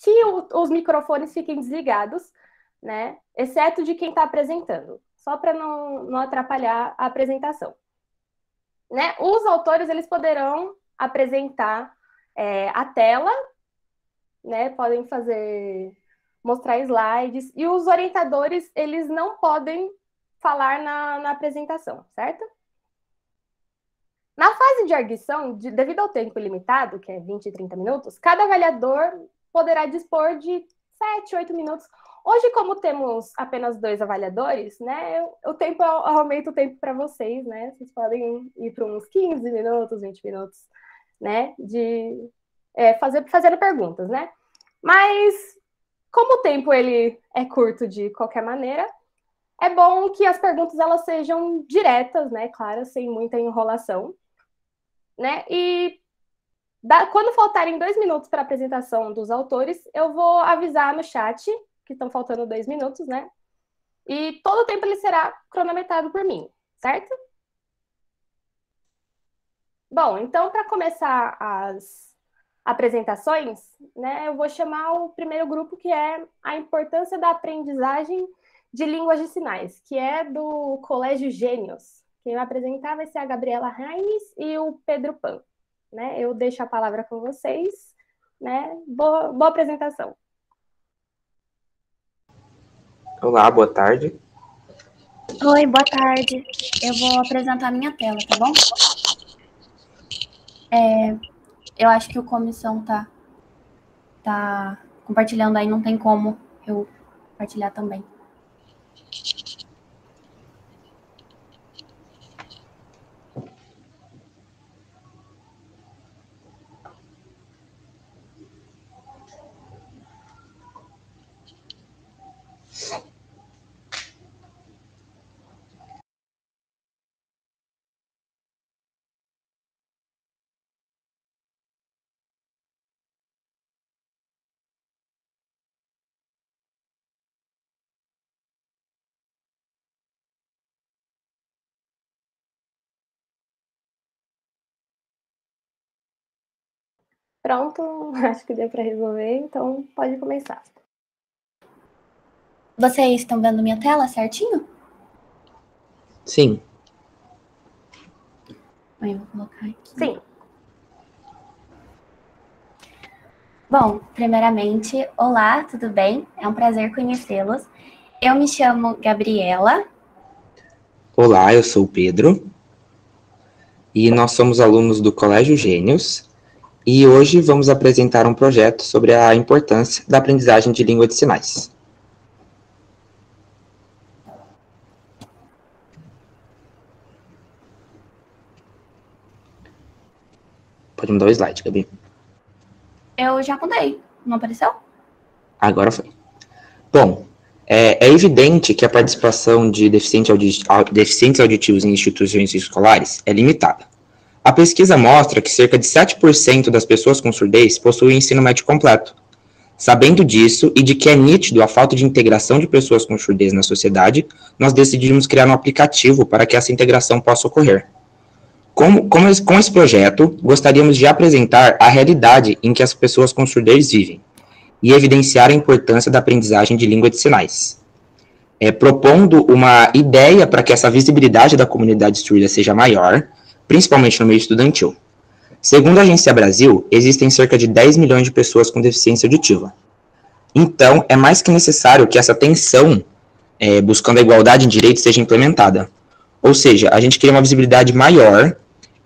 que os microfones fiquem desligados, né? Exceto de quem está apresentando, só para não atrapalhar a apresentação. Né? Os autores, eles poderão apresentar a tela, né? Podem mostrar slides, e os orientadores, eles não podem falar na apresentação, certo? Na fase de arguição, devido ao tempo limitado, que é 20 e 30 minutos, cada avaliador poderá dispor de 7, 8 minutos. Hoje, como temos apenas 2 avaliadores, né, eu aumento o tempo para vocês, né? Vocês podem ir para uns 15 minutos, 20 minutos, né? Fazendo perguntas, né? Mas, como o tempo ele é curto de qualquer maneira, é bom que as perguntas elas sejam diretas, né? Claro, sem muita enrolação, né? E quando faltarem 2 minutos para a apresentação dos autores, eu vou avisar no chat que estão faltando 2 minutos, né? E todo o tempo ele será cronometrado por mim, certo? Bom, então, para começar as apresentações, né, eu vou chamar o primeiro grupo, que é a importância da aprendizagem de línguas de sinais, que é do Colégio Gênios. Quem vai apresentar vai ser a Gabriela Reines e o Pedro Pan. Né? Eu deixo a palavra com vocês. Né? Boa apresentação. Olá, boa tarde. Oi, boa tarde. Eu vou apresentar a minha tela, tá bom? Eu acho que o Comissão tá compartilhando aí, não tem como eu compartilhar também. Pronto, acho que deu para resolver, então pode começar. Vocês estão vendo minha tela certinho? Sim. Eu vou colocar aqui. Sim. Bom, primeiramente, olá, tudo bem? É um prazer conhecê-los. Eu me chamo Gabriela. Olá, eu sou o Pedro. E nós somos alunos do Colégio Gênios. E hoje vamos apresentar um projeto sobre a importância da aprendizagem de língua de sinais. Pode mudar o slide, Gabi. Eu já mudei, não apareceu? Agora foi. Bom, é evidente que a participação de deficientes auditivos em instituições escolares é limitada. A pesquisa mostra que cerca de 7% das pessoas com surdez possuem ensino médio completo. Sabendo disso e de que é nítido a falta de integração de pessoas com surdez na sociedade, nós decidimos criar um aplicativo para que essa integração possa ocorrer. Com esse projeto, gostaríamos de apresentar a realidade em que as pessoas com surdez vivem e evidenciar a importância da aprendizagem de língua de sinais. Propondo uma ideia para que essa visibilidade da comunidade surda seja maior, principalmente no meio estudantil. Segundo a Agência Brasil, existem cerca de 10 milhões de pessoas com deficiência auditiva. Então, é mais que necessário que essa tensão, buscando a igualdade em direitos, seja implementada. Ou seja, a gente cria uma visibilidade maior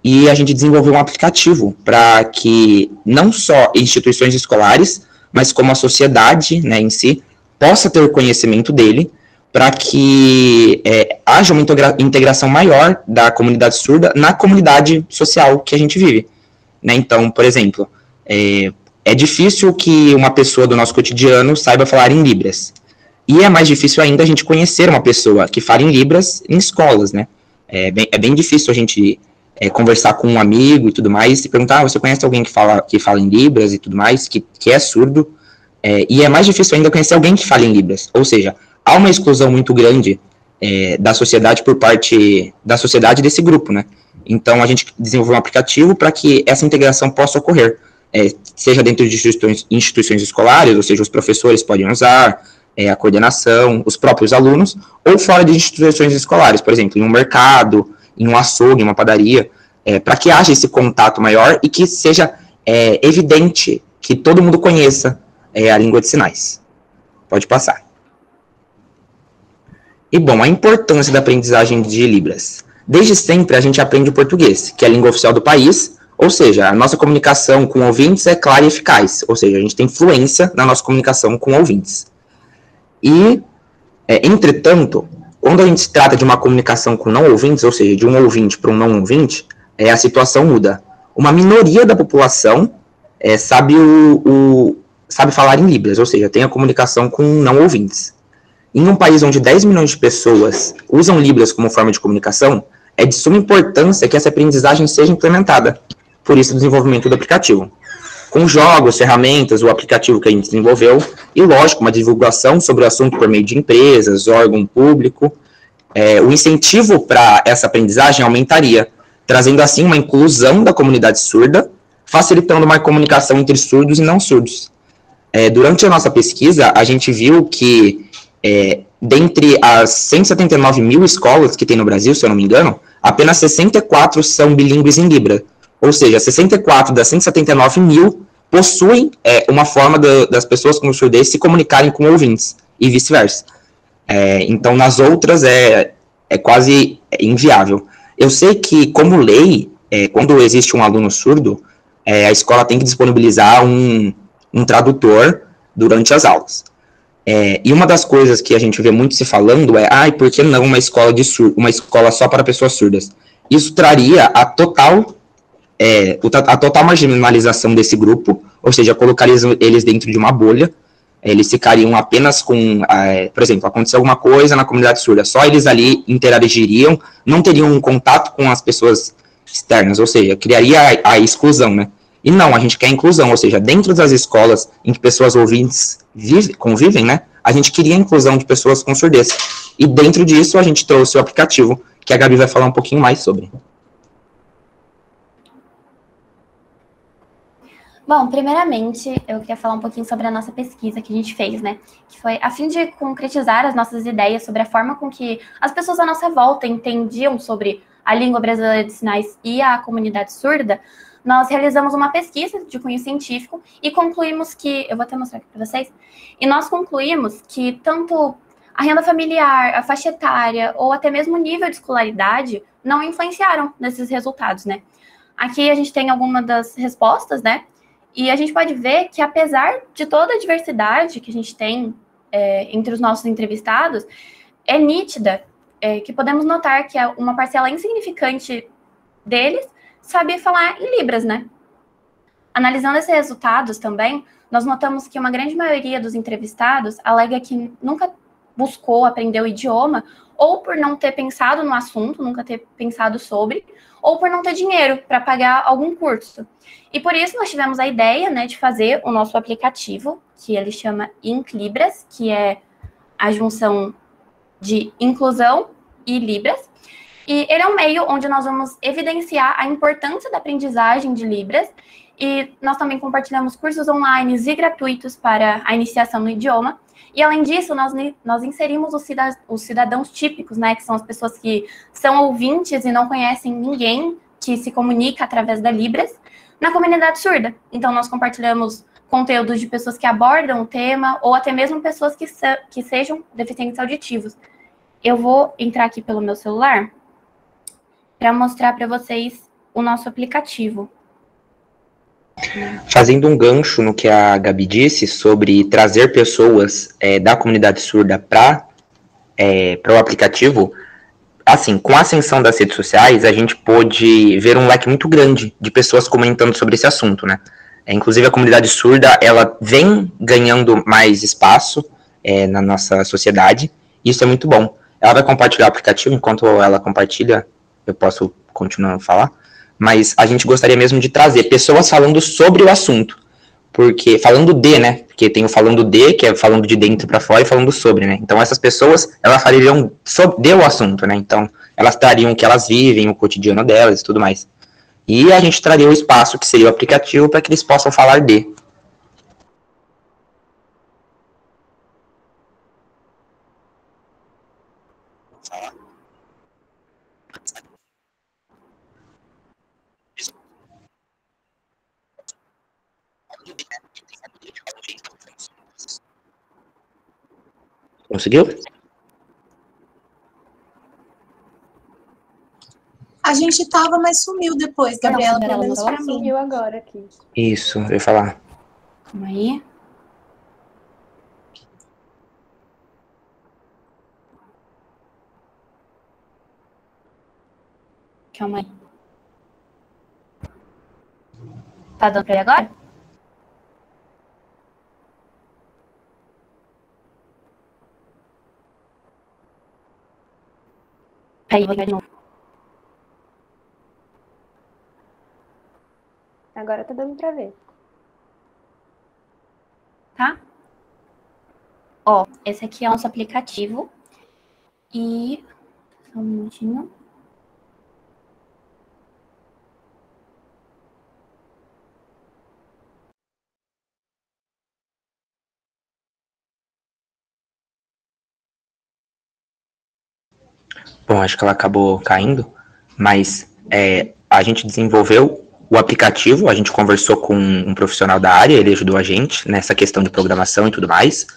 e a gente desenvolveu um aplicativo para que não só instituições escolares, mas como a sociedade, né, em si, possa ter conhecimento dele, para que haja uma integração maior da comunidade surda na comunidade social que a gente vive. Né? Então, por exemplo, é difícil que uma pessoa do nosso cotidiano saiba falar em Libras. E é mais difícil ainda a gente conhecer uma pessoa que fala em Libras em escolas, né? É bem difícil a gente conversar com um amigo e tudo mais, e perguntar, você conhece alguém que fala em Libras e tudo mais, que é surdo? E é mais difícil ainda conhecer alguém que fala em Libras. Ou seja, há uma exclusão muito grande da sociedade por parte da sociedade desse grupo, né? Então, a gente desenvolveu um aplicativo para que essa integração possa ocorrer. seja dentro de instituições escolares, ou seja, os professores podem usar, a coordenação, os próprios alunos, ou fora de instituições escolares, por exemplo, em um mercado, em um açougue, em uma padaria, para que haja esse contato maior e que seja evidente que todo mundo conheça a língua de sinais. Pode passar. E, bom, a importância da aprendizagem de Libras. Desde sempre a gente aprende o português, que é a língua oficial do país, ou seja, a nossa comunicação com ouvintes é clara e eficaz, ou seja, a gente tem fluência na nossa comunicação com ouvintes. E, entretanto, quando a gente se trata de uma comunicação com não ouvintes, ou seja, de um ouvinte para um não ouvinte, a situação muda. Uma minoria da população sabe falar em Libras, ou seja, tem a comunicação com não ouvintes. Em um país onde 10 milhões de pessoas usam Libras como forma de comunicação, é de suma importância que essa aprendizagem seja implementada. Por isso, o desenvolvimento do aplicativo. Com jogos, ferramentas, o aplicativo que a gente desenvolveu, e, lógico, uma divulgação sobre o assunto por meio de empresas, órgão público, o incentivo para essa aprendizagem aumentaria, trazendo, assim, uma inclusão da comunidade surda, facilitando uma comunicação entre surdos e não surdos. Durante a nossa pesquisa, a gente viu que, dentre as 179 mil escolas que tem no Brasil, se eu não me engano, apenas 64 são bilíngues em Libra. Ou seja, 64 das 179 mil possuem uma forma das pessoas com surdez se comunicarem com ouvintes, e vice-versa. Então, nas outras, é quase inviável. Eu sei que, como lei, quando existe um aluno surdo, a escola tem que disponibilizar um tradutor durante as aulas. E uma das coisas que a gente vê muito se falando por que não uma escola só para pessoas surdas? Isso traria a total marginalização desse grupo, ou seja, colocaria eles dentro de uma bolha, eles ficariam apenas com, por exemplo, aconteceu alguma coisa na comunidade surda, só eles ali interagiriam, não teriam um contato com as pessoas externas, ou seja, criaria a exclusão, né? E não, a gente quer inclusão, ou seja, dentro das escolas em que pessoas ouvintes convivem, né, a gente queria a inclusão de pessoas com surdez. E dentro disso a gente trouxe o aplicativo, que a Gabi vai falar um pouquinho mais sobre. Bom, primeiramente, eu queria falar um pouquinho sobre a nossa pesquisa que a gente fez, né? Que foi a fim de concretizar as nossas ideias sobre a forma com que as pessoas à nossa volta entendiam sobre a língua brasileira de sinais e a comunidade surda. Nós realizamos uma pesquisa de cunho científico e concluímos que... Eu vou até mostrar aqui para vocês. E nós concluímos que tanto a renda familiar, a faixa etária ou até mesmo o nível de escolaridade não influenciaram nesses resultados, né? Aqui a gente tem algumas das respostas, né? E a gente pode ver que, apesar de toda a diversidade que a gente tem entre os nossos entrevistados, é nítida que podemos notar que uma parcela insignificante deles sabe falar em Libras, né? Analisando esses resultados também, nós notamos que uma grande maioria dos entrevistados alega que nunca buscou aprender o idioma, ou por não ter pensado no assunto, nunca ter pensado sobre, ou por não ter dinheiro para pagar algum curso. E por isso nós tivemos a ideia, né, de fazer o nosso aplicativo, que ele chama Inclibras, que é a junção de inclusão e Libras. E ele é um meio onde nós vamos evidenciar a importância da aprendizagem de Libras, e nós também compartilhamos cursos online e gratuitos para a iniciação no idioma. E, além disso, nós inserimos os cidadãos típicos, né, que são as pessoas que são ouvintes e não conhecem ninguém que se comunica através da Libras, na comunidade surda. Então, nós compartilhamos conteúdos de pessoas que abordam o tema, ou até mesmo pessoas que sejam deficientes auditivos. Eu vou entrar aqui pelo meu celular para mostrar para vocês o nosso aplicativo. Fazendo um gancho no que a Gabi disse sobre trazer pessoas da comunidade surda para o aplicativo, assim, com a ascensão das redes sociais, a gente pôde ver um leque muito grande de pessoas comentando sobre esse assunto, né? Inclusive, a comunidade surda, ela vem ganhando mais espaço na nossa sociedade, e isso é muito bom. Ela vai compartilhar o aplicativo, enquanto ela compartilha, eu posso continuar a falar, mas a gente gostaria mesmo de trazer pessoas falando sobre o assunto, porque, falando de, né, porque tem o falando de, que é falando de dentro para fora, e falando sobre, né, então essas pessoas, elas falariam sobre o assunto, né, então elas trariam o que elas vivem, o cotidiano delas e tudo mais. E a gente traria o espaço, que seria o aplicativo, para que eles possam falar de. Conseguiu? A gente tava, mas sumiu depois, Gabriela, pelo menos Ela pra mim. sumiu agora aqui. Isso, eu ia falar. Calma aí. Calma aí. Tá dando pra ir agora? Aí, vou ligar de novo. Agora tá dando pra ver. Tá? Ó, esse aqui é o nosso aplicativo. E... Só um minutinho. Bom, acho que ela acabou caindo, mas a gente desenvolveu o aplicativo, a gente conversou com um profissional da área, ele ajudou a gente nessa questão de programação e tudo mais.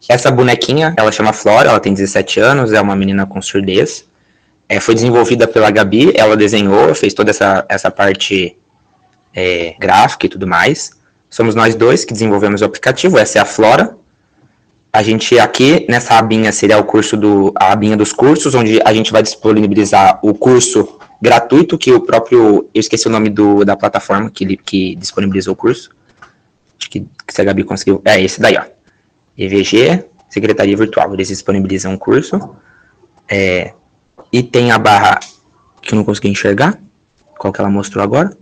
Essa bonequinha, ela chama Flora, ela tem 17 anos, é uma menina com surdez. Foi desenvolvida pela Gabi, ela desenhou, fez toda essa parte gráfica e tudo mais. Somos nós dois que desenvolvemos o aplicativo, essa é a Flora. A gente aqui, nessa abinha, seria a abinha dos cursos, onde a gente vai disponibilizar o curso gratuito, que o próprio, eu esqueci o nome da plataforma que disponibilizou o curso. Acho que se a Gabi conseguiu, esse daí, ó. EVG, Secretaria Virtual, eles disponibilizam o curso. E tem a barra que eu não consegui enxergar, qual que ela mostrou agora.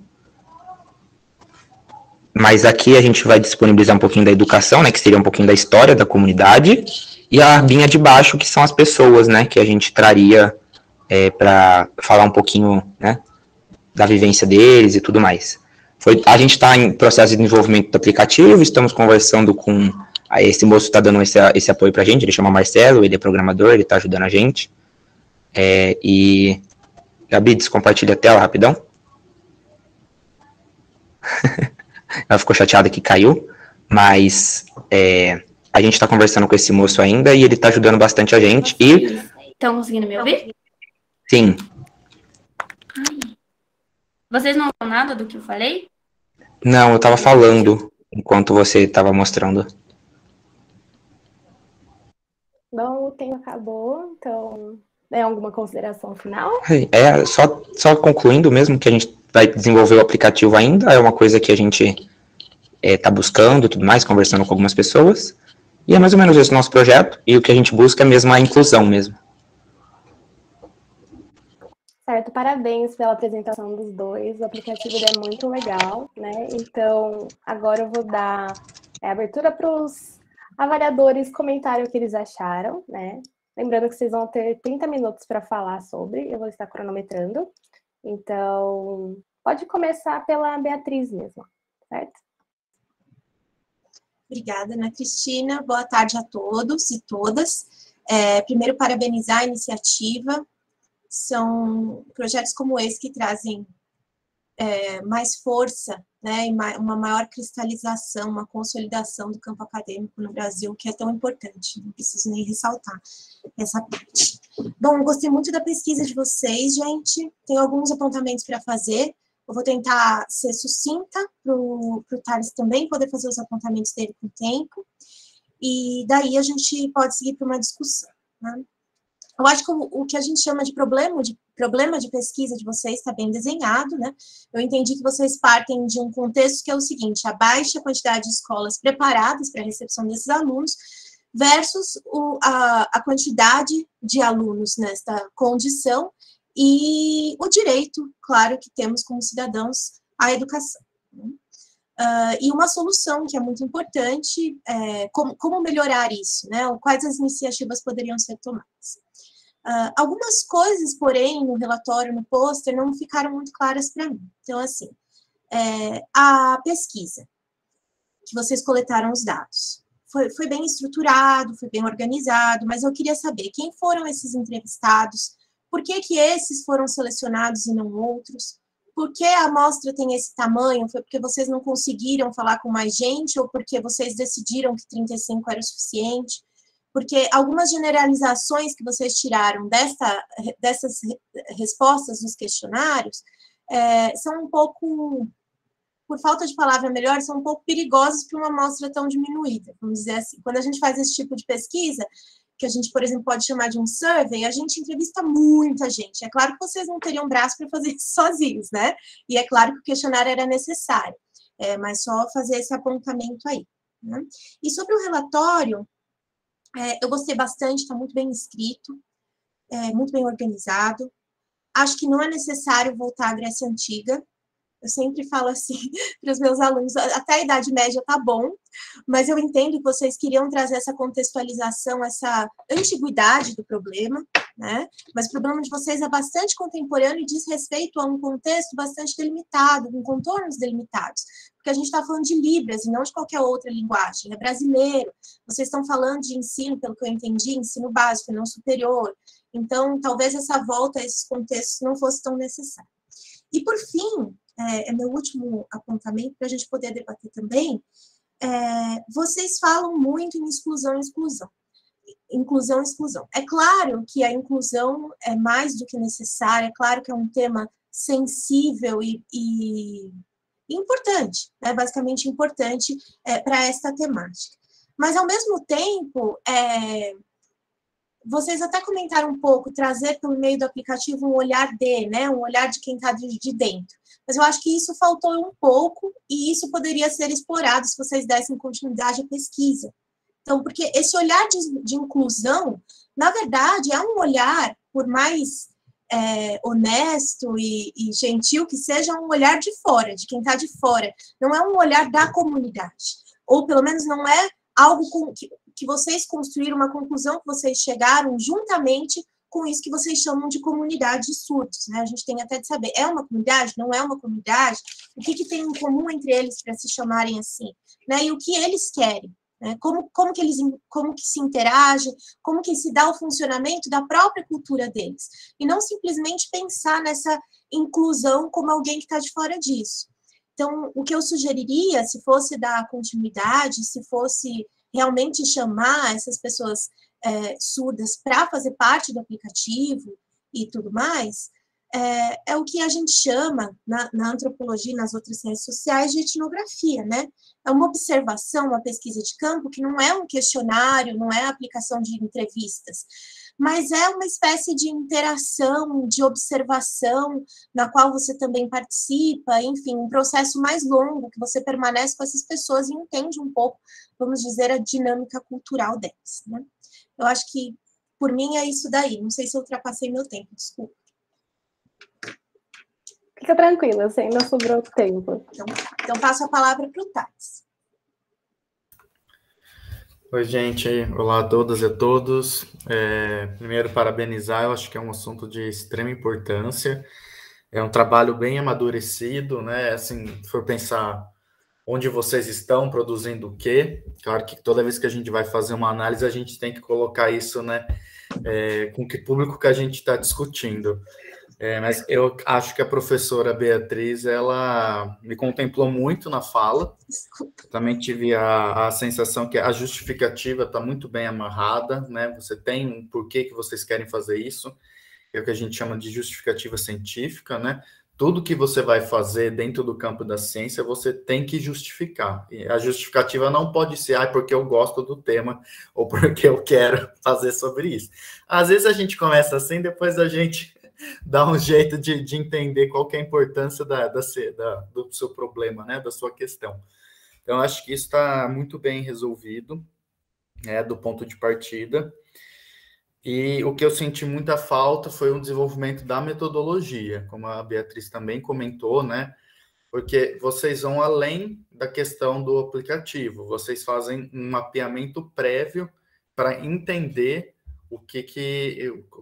Mas aqui a gente vai disponibilizar um pouquinho da educação, né, que seria um pouquinho da história da comunidade, e a abinha de baixo, que são as pessoas, né, que a gente traria para falar um pouquinho, né, da vivência deles e tudo mais. A gente está em processo de desenvolvimento do aplicativo, estamos conversando com... Esse moço está dando esse apoio para a gente, ele chama Marcelo, ele é programador, ele está ajudando a gente. E... Gabi, descompartilha a tela rapidão. Ela ficou chateada que caiu, mas a gente está conversando com esse moço ainda e ele está ajudando bastante a gente. Estão conseguindo me ouvir? Sim. Vocês não viram nada do que eu falei? Não, eu estava falando enquanto você estava mostrando. Bom, o tempo acabou, então... alguma consideração final? Só concluindo mesmo que a gente vai desenvolver o aplicativo ainda, é uma coisa que a gente está buscando e tudo mais, conversando com algumas pessoas, e é mais ou menos esse nosso projeto, e o que a gente busca é mesmo a inclusão mesmo. Certo, parabéns pela apresentação dos dois, o aplicativo é muito legal, né? Então, agora eu vou dar abertura para os avaliadores comentarem o que eles acharam, né? Lembrando que vocês vão ter 30 minutos para falar sobre, eu vou estar cronometrando. Então, pode começar pela Beatriz mesmo, certo? Obrigada, Ana Cristina. Boa tarde a todos e todas. Primeiro, parabenizar a iniciativa. São projetos como esse que trazem mais força, né, e uma maior cristalização, uma consolidação do campo acadêmico no Brasil, que é tão importante, não preciso nem ressaltar essa parte. Bom, gostei muito da pesquisa de vocês, gente, tenho alguns apontamentos para fazer, eu vou tentar ser sucinta para o Thales também poder fazer os apontamentos dele com o tempo, e daí a gente pode seguir para uma discussão, né? Eu acho que o que a gente chama de problema de pesquisa de vocês está bem desenhado, né? Eu entendi que vocês partem de um contexto que é o seguinte, a baixa quantidade de escolas preparadas para a recepção desses alunos versus a quantidade de alunos nesta condição e o direito, claro, que temos como cidadãos à educação. E uma solução que é muito importante, como melhorar isso, né? Quais as iniciativas poderiam ser tomadas? Algumas coisas, porém, no relatório, no pôster, não ficaram muito claras para mim. Então, assim, a pesquisa, que vocês coletaram os dados, foi bem estruturado, foi bem organizado, mas eu queria saber quem foram esses entrevistados, por que esses foram selecionados e não outros, por que a amostra tem esse tamanho, foi porque vocês não conseguiram falar com mais gente, ou porque vocês decidiram que 35 era o suficiente? Porque algumas generalizações que vocês tiraram dessas respostas dos questionários são um pouco, por falta de palavra melhor, são um pouco perigosas para uma amostra tão diminuída, vamos dizer assim. Quando a gente faz esse tipo de pesquisa, que a gente, por exemplo, pode chamar de um survey, a gente entrevista muita gente. É claro que vocês não teriam braço para fazer isso sozinhos, né? E é claro que o questionário era necessário, mas só fazer esse apontamento aí, né? E sobre o relatório, eu gostei bastante, está muito bem escrito, muito bem organizado. Acho que não é necessário voltar à Grécia Antiga. Eu sempre falo assim para os meus alunos, até a Idade Média tá bom, mas eu entendo que vocês queriam trazer essa contextualização, essa antiguidade do problema, né? Mas o problema de vocês é bastante contemporâneo e diz respeito a um contexto bastante delimitado, com contornos delimitados, porque a gente está falando de Libras e não de qualquer outra linguagem, é brasileiro. Vocês estão falando de ensino, pelo que eu entendi, ensino básico, não superior. Então, talvez essa volta a esses contextos não fosse tão necessária. E, por fim, meu último apontamento, para a gente poder debater também, vocês falam muito em exclusão e exclusão. Inclusão e exclusão. É claro que a inclusão é mais do que necessária, é claro que é um tema sensível e importante, né? Basicamente importante para esta temática. Mas, ao mesmo tempo, vocês até comentaram um pouco, trazer pelo meio do aplicativo um olhar né? Um olhar de quem está de dentro. Mas eu acho que isso faltou um pouco e isso poderia ser explorado se vocês dessem continuidade à pesquisa. Então, porque esse olhar de inclusão, na verdade, é um olhar, por mais honesto e gentil que seja, um olhar de fora, de quem está de fora. Não é um olhar da comunidade. Ou, pelo menos, não é algo que vocês construíram, uma conclusão que vocês chegaram juntamente com isso que vocês chamam de comunidade de surdos, né? A gente tem até de saber, é uma comunidade, não é uma comunidade? O que tem em comum entre eles para se chamarem assim? Né? E o que eles querem? Né? Como que se interagem? Como que se dá o funcionamento da própria cultura deles? E não simplesmente pensar nessa inclusão como alguém que está de fora disso. Então, o que eu sugeriria, se fosse dar continuidade, se fosse realmente chamar essas pessoas surdas para fazer parte do aplicativo e tudo mais, é o que a gente chama, na antropologia e nas outras ciências sociais, de etnografia, né? É uma observação, uma pesquisa de campo que não é um questionário, não é a aplicação de entrevistas, mas é uma espécie de interação, de observação, na qual você também participa, enfim, um processo mais longo, que você permanece com essas pessoas e entende um pouco, vamos dizer, a dinâmica cultural delas, né? Eu acho que, por mim, é isso daí. Não sei se eu ultrapassei meu tempo, desculpa. Fica tranquila, você ainda sobrou tempo. Então passo a palavra para o Thales. Oi, gente. Olá a todas e a todos. Primeiro, parabenizar, eu acho que é um assunto de extrema importância. É um trabalho bem amadurecido, né? Assim, se for pensar onde vocês estão produzindo o quê, claro que toda vez que a gente vai fazer uma análise, a gente tem que colocar isso, né? Com que público que a gente está discutindo. Mas eu acho que a professora Beatriz, ela me contemplou muito na fala. Também tive a sensação que a justificativa está muito bem amarrada, né? Você tem um porquê que vocês querem fazer isso, que é o que a gente chama de justificativa científica, né? Tudo que você vai fazer dentro do campo da ciência, você tem que justificar. E a justificativa não pode ser, porque eu gosto do tema, ou porque eu quero fazer sobre isso. Às vezes a gente começa assim, depois a gente dá um jeito de entender qual que é a importância do seu problema, né, da sua questão. Então, acho que isso está muito bem resolvido, do ponto de partida. E o que eu senti muita falta foi o desenvolvimento da metodologia, como a Beatriz também comentou, né? Porque vocês vão além da questão do aplicativo, vocês fazem um mapeamento prévio para entender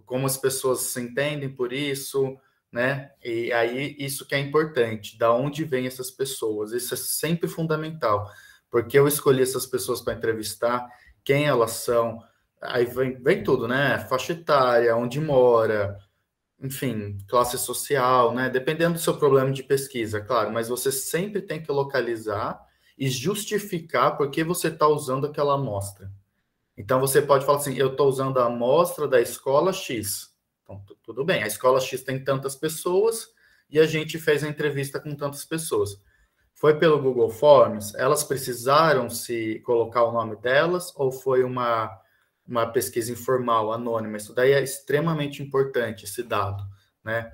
como as pessoas se entendem por isso, né? E aí isso que é importante, da onde vêm essas pessoas, isso é sempre fundamental, porque eu escolhi essas pessoas para entrevistar, quem elas são, aí vem tudo, né? Faixa etária, onde mora, enfim, classe social, né? Dependendo do seu problema de pesquisa, claro, mas você sempre tem que localizar e justificar por que você está usando aquela amostra. Então, você pode falar assim, eu estou usando a amostra da escola X. Então, tudo bem, a escola X tem tantas pessoas e a gente fez a entrevista com tantas pessoas. Foi pelo Google Forms? Elas precisaram se colocar o nome delas ou foi uma pesquisa informal, anônima? Isso daí é extremamente importante, esse dado, né?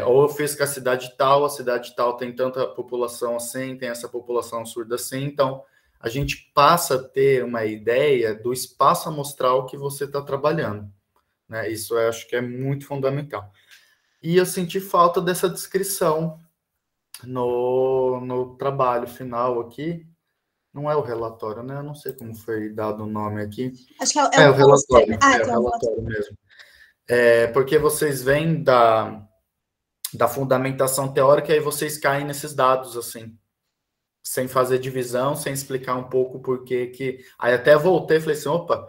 Ou eu fiz com a cidade tal tem tanta população assim, tem essa população surda assim, então a gente passa a ter uma ideia do espaço amostral que você está trabalhando, né? Isso eu acho que é muito fundamental. E eu senti falta dessa descrição no trabalho final aqui. Não é o relatório, né? Eu não sei como foi dado o nome aqui. Acho que é o relatório. É o relatório mesmo. Porque vocês vêm da fundamentação teórica e aí vocês caem nesses dados, assim, sem fazer divisão, sem explicar um pouco por que... Aí até voltei e falei assim, opa,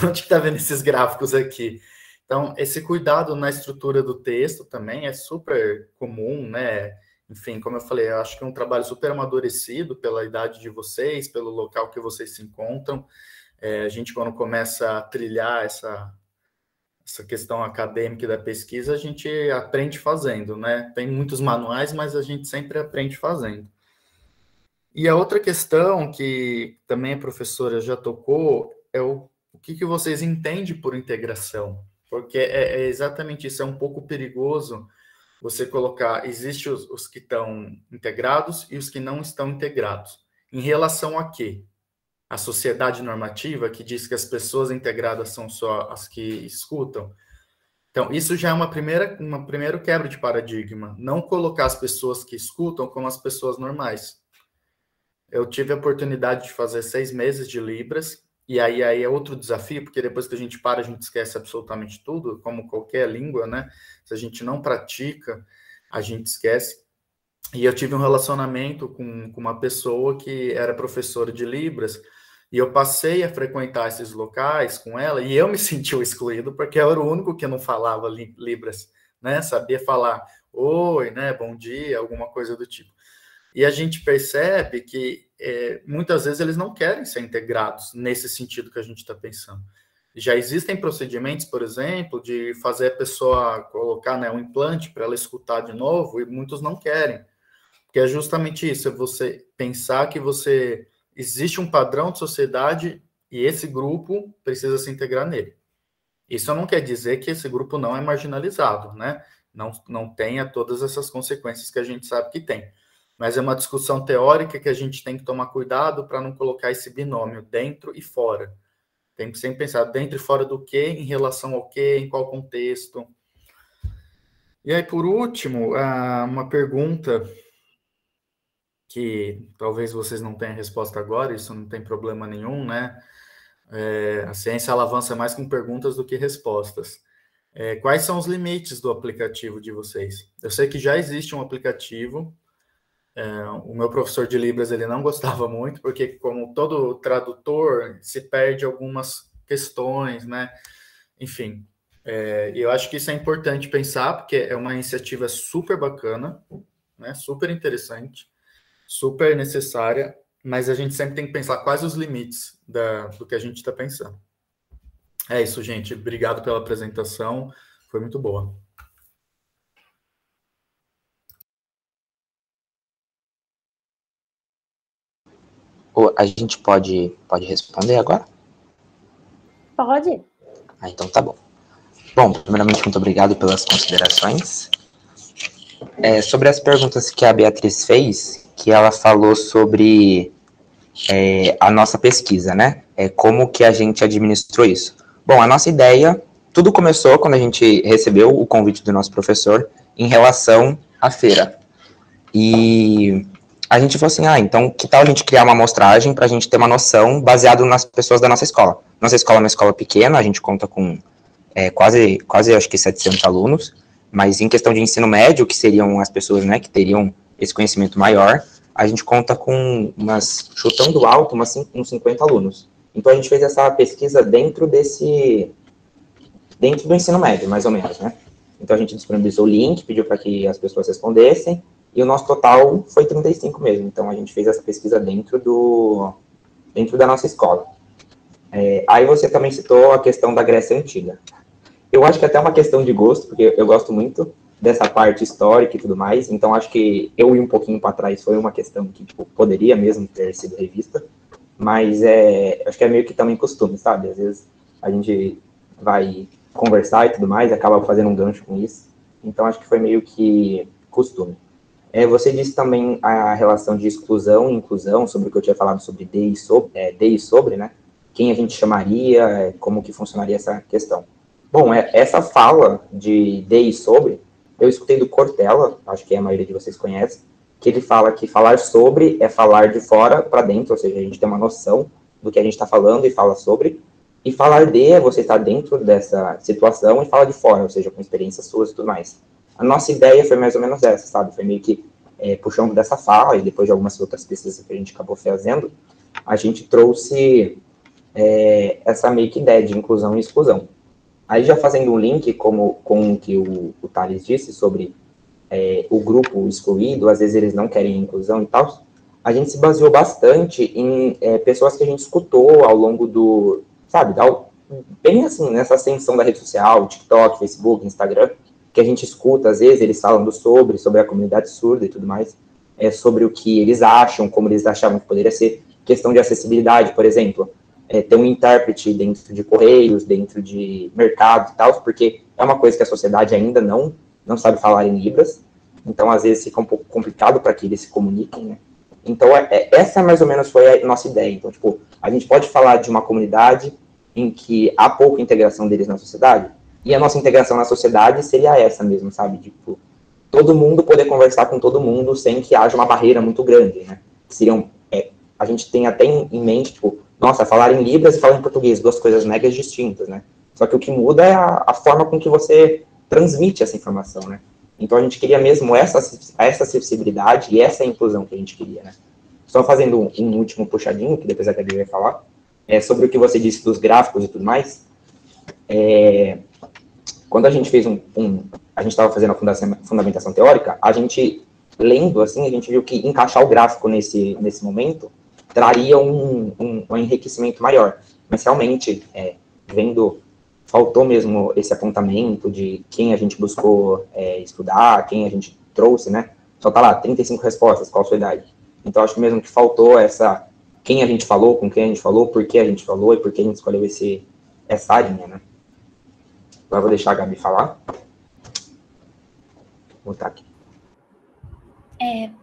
onde que está vendo esses gráficos aqui? Então, esse cuidado na estrutura do texto também é super comum, né? Enfim, como eu falei, eu acho que é um trabalho super amadurecido pela idade de vocês, pelo local que vocês se encontram. A gente, quando começa a trilhar essa questão acadêmica e da pesquisa, a gente aprende fazendo, né? Tem muitos manuais, mas a gente sempre aprende fazendo. E a outra questão que também a professora já tocou é o que vocês entendem por integração, porque é exatamente isso, é um pouco perigoso você colocar, existe os que estão integrados e os que não estão integrados. Em relação a quê? A sociedade normativa, que diz que as pessoas integradas são só as que escutam. Então, isso já é uma primeira quebra de paradigma, não colocar as pessoas que escutam como as pessoas normais. Eu tive a oportunidade de fazer 6 meses de Libras, e aí é outro desafio, porque depois que a gente para, a gente esquece absolutamente tudo, como qualquer língua, né? Se a gente não pratica, a gente esquece. E eu tive um relacionamento com uma pessoa que era professora de Libras, e eu passei a frequentar esses locais com ela, e eu me senti excluído, porque eu era o único que não falava Libras, né? Sabia falar oi, né? Bom dia, alguma coisa do tipo. E a gente percebe que muitas vezes eles não querem ser integrados nesse sentido que a gente está pensando. Já existem procedimentos, por exemplo, de fazer a pessoa colocar, né, um implante para ela escutar de novo, e muitos não querem. Porque é justamente isso, é você pensar que existe um padrão de sociedade e esse grupo precisa se integrar nele. Isso não quer dizer que esse grupo não é marginalizado, né? Não tenha todas essas consequências que a gente sabe que tem. Mas é uma discussão teórica que a gente tem que tomar cuidado para não colocar esse binômio dentro e fora. Tem que sempre pensar dentro e fora do que, em relação ao que, em qual contexto. E aí, por último, uma pergunta que talvez vocês não tenham resposta agora, isso não tem problema nenhum, né? A ciência ela avança mais com perguntas do que respostas. Quais são os limites do aplicativo de vocês? Eu sei que já existe um aplicativo. O meu professor de Libras ele não gostava muito, porque como todo tradutor, se perde algumas questões, né? Enfim, eu acho que isso é importante pensar, porque é uma iniciativa super bacana, né? Super interessante, super necessária, mas a gente sempre tem que pensar quais os limites do que a gente está pensando. É isso, gente. Obrigado pela apresentação, foi muito boa. A gente pode responder agora? Pode. Então tá bom. Bom, primeiramente, muito obrigado pelas considerações. Sobre as perguntas que a Beatriz fez, que ela falou sobre a nossa pesquisa, né? Como que a gente administrou isso. Bom, a nossa ideia, tudo começou quando a gente recebeu o convite do nosso professor em relação à feira. E a gente falou assim, então que tal a gente criar uma amostragem para a gente ter uma noção baseado nas pessoas da nossa escola. Nossa escola é uma escola pequena, a gente conta com quase acho que 700 alunos, mas em questão de ensino médio, que seriam as pessoas, né, que teriam esse conhecimento maior, a gente conta com chutando alto, uns 50 alunos. Então a gente fez essa pesquisa dentro do ensino médio, mais ou menos, né? Então a gente disponibilizou o link, pediu para que as pessoas respondessem, e o nosso total foi 35 mesmo. Então a gente fez essa pesquisa dentro da nossa escola. Aí você também citou a questão da Grécia Antiga. Eu acho que até é uma questão de gosto, porque eu gosto muito dessa parte histórica e tudo mais, então acho que eu ir um pouquinho para trás foi uma questão que poderia mesmo ter sido revista, mas acho que é meio que também costume, sabe? Às vezes a gente vai conversar e tudo mais, acaba fazendo um gancho com isso, então acho que foi meio que costume. Você disse também a relação de exclusão e inclusão, sobre o que eu tinha falado sobre de e sobre, né? Quem a gente chamaria, como que funcionaria essa questão. Bom, essa fala de e sobre, eu escutei do Cortella, acho que a maioria de vocês conhece, que ele fala que falar sobre é falar de fora para dentro, ou seja, a gente tem uma noção do que a gente está falando e fala sobre, e falar de é você estar dentro dessa situação e fala de fora, ou seja, com experiências suas e tudo mais. A nossa ideia foi mais ou menos essa, sabe? Foi meio que puxando dessa fala, e depois de algumas outras pesquisas que a gente acabou fazendo, a gente trouxe essa meio que ideia de inclusão e exclusão. Aí já fazendo um link com o que o Thales disse sobre o grupo excluído, às vezes eles não querem inclusão e tal, a gente se baseou bastante em pessoas que a gente escutou ao longo sabe, bem assim, nessa ascensão da rede social, TikTok, Facebook, Instagram, que a gente escuta, às vezes, eles falando sobre a comunidade surda e tudo mais, sobre o que eles acham, como eles achavam que poderia ser, questão de acessibilidade, por exemplo, ter um intérprete dentro de correios, dentro de mercado e tal, porque é uma coisa que a sociedade ainda não sabe falar em Libras, então às vezes fica um pouco complicado para que eles se comuniquem, né? Então essa mais ou menos foi a nossa ideia. Então, a gente pode falar de uma comunidade em que há pouca integração deles na sociedade, e a nossa integração na sociedade seria essa mesmo, sabe? Todo mundo poder conversar com todo mundo sem que haja uma barreira muito grande, né? A gente tem até em mente, nossa, falar em Libras e falar em português, duas coisas mega distintas, né? Só que o que muda é a forma com que você transmite essa informação, né? Então a gente queria mesmo essa acessibilidade e essa inclusão que a gente queria, né? Só fazendo um último puxadinho, que depois a Gabi vai falar, sobre o que você disse dos gráficos e tudo mais. Quando a gente fez a gente estava fazendo a fundamentação teórica, a gente, lendo assim, a gente viu que encaixar o gráfico nesse momento traria um enriquecimento maior. Mas realmente, faltou mesmo esse apontamento de quem a gente buscou estudar, quem a gente trouxe, né? Só tá lá, 35 respostas, qual a sua idade? Então, acho mesmo que faltou quem a gente falou, com quem a gente falou, por que a gente falou e por que a gente escolheu essa linha, né? Agora vou deixar a Gabi falar. Vou botar aqui.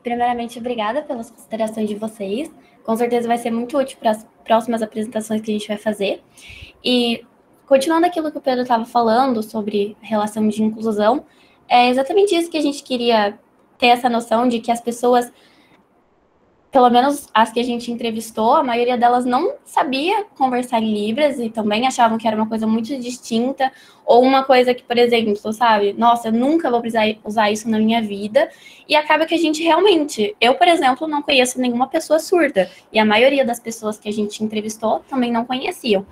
Primeiramente, obrigada pelas considerações de vocês. Com certeza vai ser muito útil para as próximas apresentações que a gente vai fazer. E, continuando aquilo que o Pedro estava falando sobre relação de inclusão, é exatamente isso que a gente queria ter essa noção de que as pessoas, pelo menos as que a gente entrevistou, a maioria delas não sabia conversar em Libras e também achavam que era uma coisa muito distinta, ou uma coisa que, por exemplo, sabe, nossa, eu nunca vou precisar usar isso na minha vida, e acaba que a gente realmente, eu, por exemplo, não conheço nenhuma pessoa surda, e a maioria das pessoas que a gente entrevistou também não conheciam.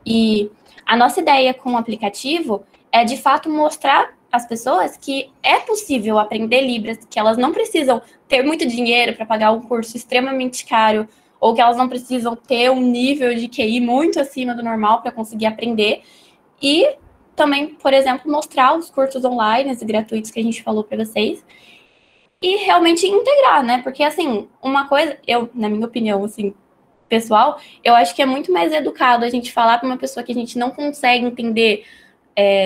E a nossa ideia com o aplicativo é, de fato, mostrar às pessoas que é possível aprender Libras, que elas não precisam ter muito dinheiro para pagar um curso extremamente caro, ou que elas não precisam ter um nível de QI muito acima do normal para conseguir aprender. E também, por exemplo, mostrar os cursos online e gratuitos que a gente falou para vocês. E realmente integrar, né? Porque, assim, uma coisa, na minha opinião, assim, pessoal, eu acho que é muito mais educado a gente falar para uma pessoa que a gente não consegue entender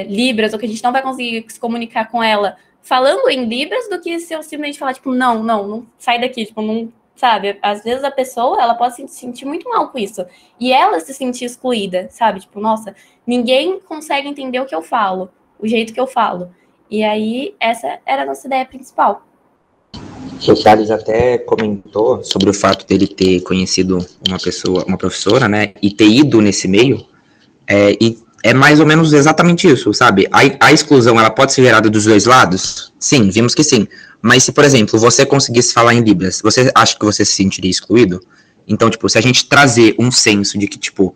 Libras, ou que a gente não vai conseguir se comunicar com ela falando em Libras, do que se eu simplesmente falar, não sai daqui, não, sabe? Às vezes a pessoa, ela pode se sentir muito mal com isso, e ela se sentir excluída, sabe? Nossa, ninguém consegue entender o que eu falo, o jeito que eu falo. E aí, essa era a nossa ideia principal. O Thales até comentou sobre o fato dele ter conhecido uma professora, né, e ter ido nesse meio, e é mais ou menos exatamente isso, sabe? A exclusão, ela pode ser gerada dos dois lados? Sim, vimos que sim. Mas se, por exemplo, você conseguisse falar em Libras, você acha que você se sentiria excluído? Então, tipo, se a gente trazer um senso de que, tipo,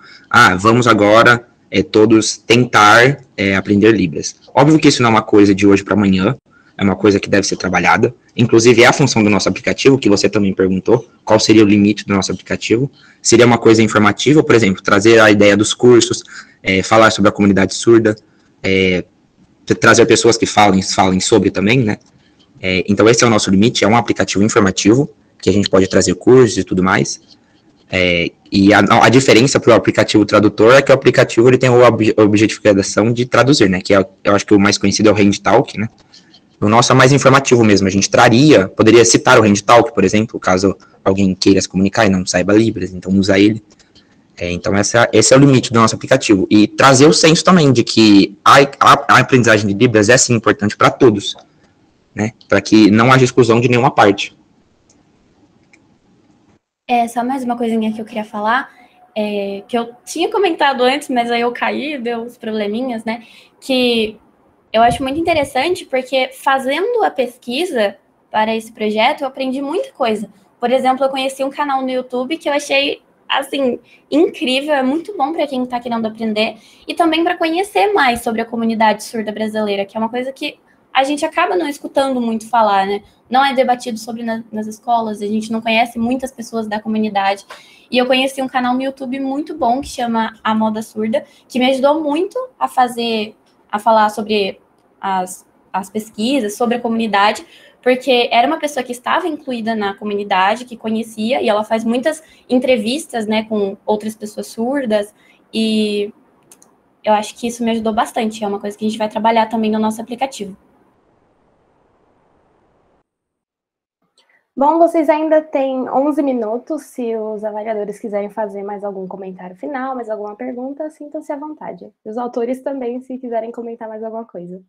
vamos agora todos tentar aprender Libras. Óbvio que isso não é uma coisa de hoje para amanhã, é uma coisa que deve ser trabalhada. Inclusive, é a função do nosso aplicativo, que você também perguntou, qual seria o limite do nosso aplicativo. Seria uma coisa informativa, por exemplo, trazer a ideia dos cursos, falar sobre a comunidade surda, trazer pessoas que falem sobre também, né? Então, esse é o nosso limite, é um aplicativo informativo, que a gente pode trazer cursos e tudo mais. E a diferença para o aplicativo tradutor é que o aplicativo ele tem a objetificação de traduzir, né? Que eu acho que o mais conhecido é o HandTalk, né? O nosso é mais informativo mesmo. A gente poderia citar o HandTalk, por exemplo, caso alguém queira se comunicar e não saiba Libras, então usa ele. Então, esse é o limite do nosso aplicativo. E trazer o senso também de que a aprendizagem de Libras é, sim, importante para todos, né? Para que não haja exclusão de nenhuma parte. Só mais uma coisinha que eu queria falar, que eu tinha comentado antes, mas aí eu caí, deu uns probleminhas, né? Que eu acho muito interessante, porque fazendo a pesquisa para esse projeto, eu aprendi muita coisa. Por exemplo, eu conheci um canal no YouTube que eu achei, assim, incrível, é muito bom para quem está querendo aprender, e também para conhecer mais sobre a comunidade surda brasileira, que é uma coisa que a gente acaba não escutando muito falar, né? Não é debatido sobre nas escolas, a gente não conhece muitas pessoas da comunidade. E eu conheci um canal no YouTube muito bom, que chama A Moda Surda, que me ajudou muito a falar sobre as pesquisas, sobre a comunidade, porque era uma pessoa que estava incluída na comunidade, que conhecia, e ela faz muitas entrevistas, né, com outras pessoas surdas, e eu acho que isso me ajudou bastante, é uma coisa que a gente vai trabalhar também no nosso aplicativo. Bom, vocês ainda têm 11 minutos, se os avaliadores quiserem fazer mais algum comentário final, mais alguma pergunta, sintam-se à vontade. E os autores também, se quiserem comentar mais alguma coisa.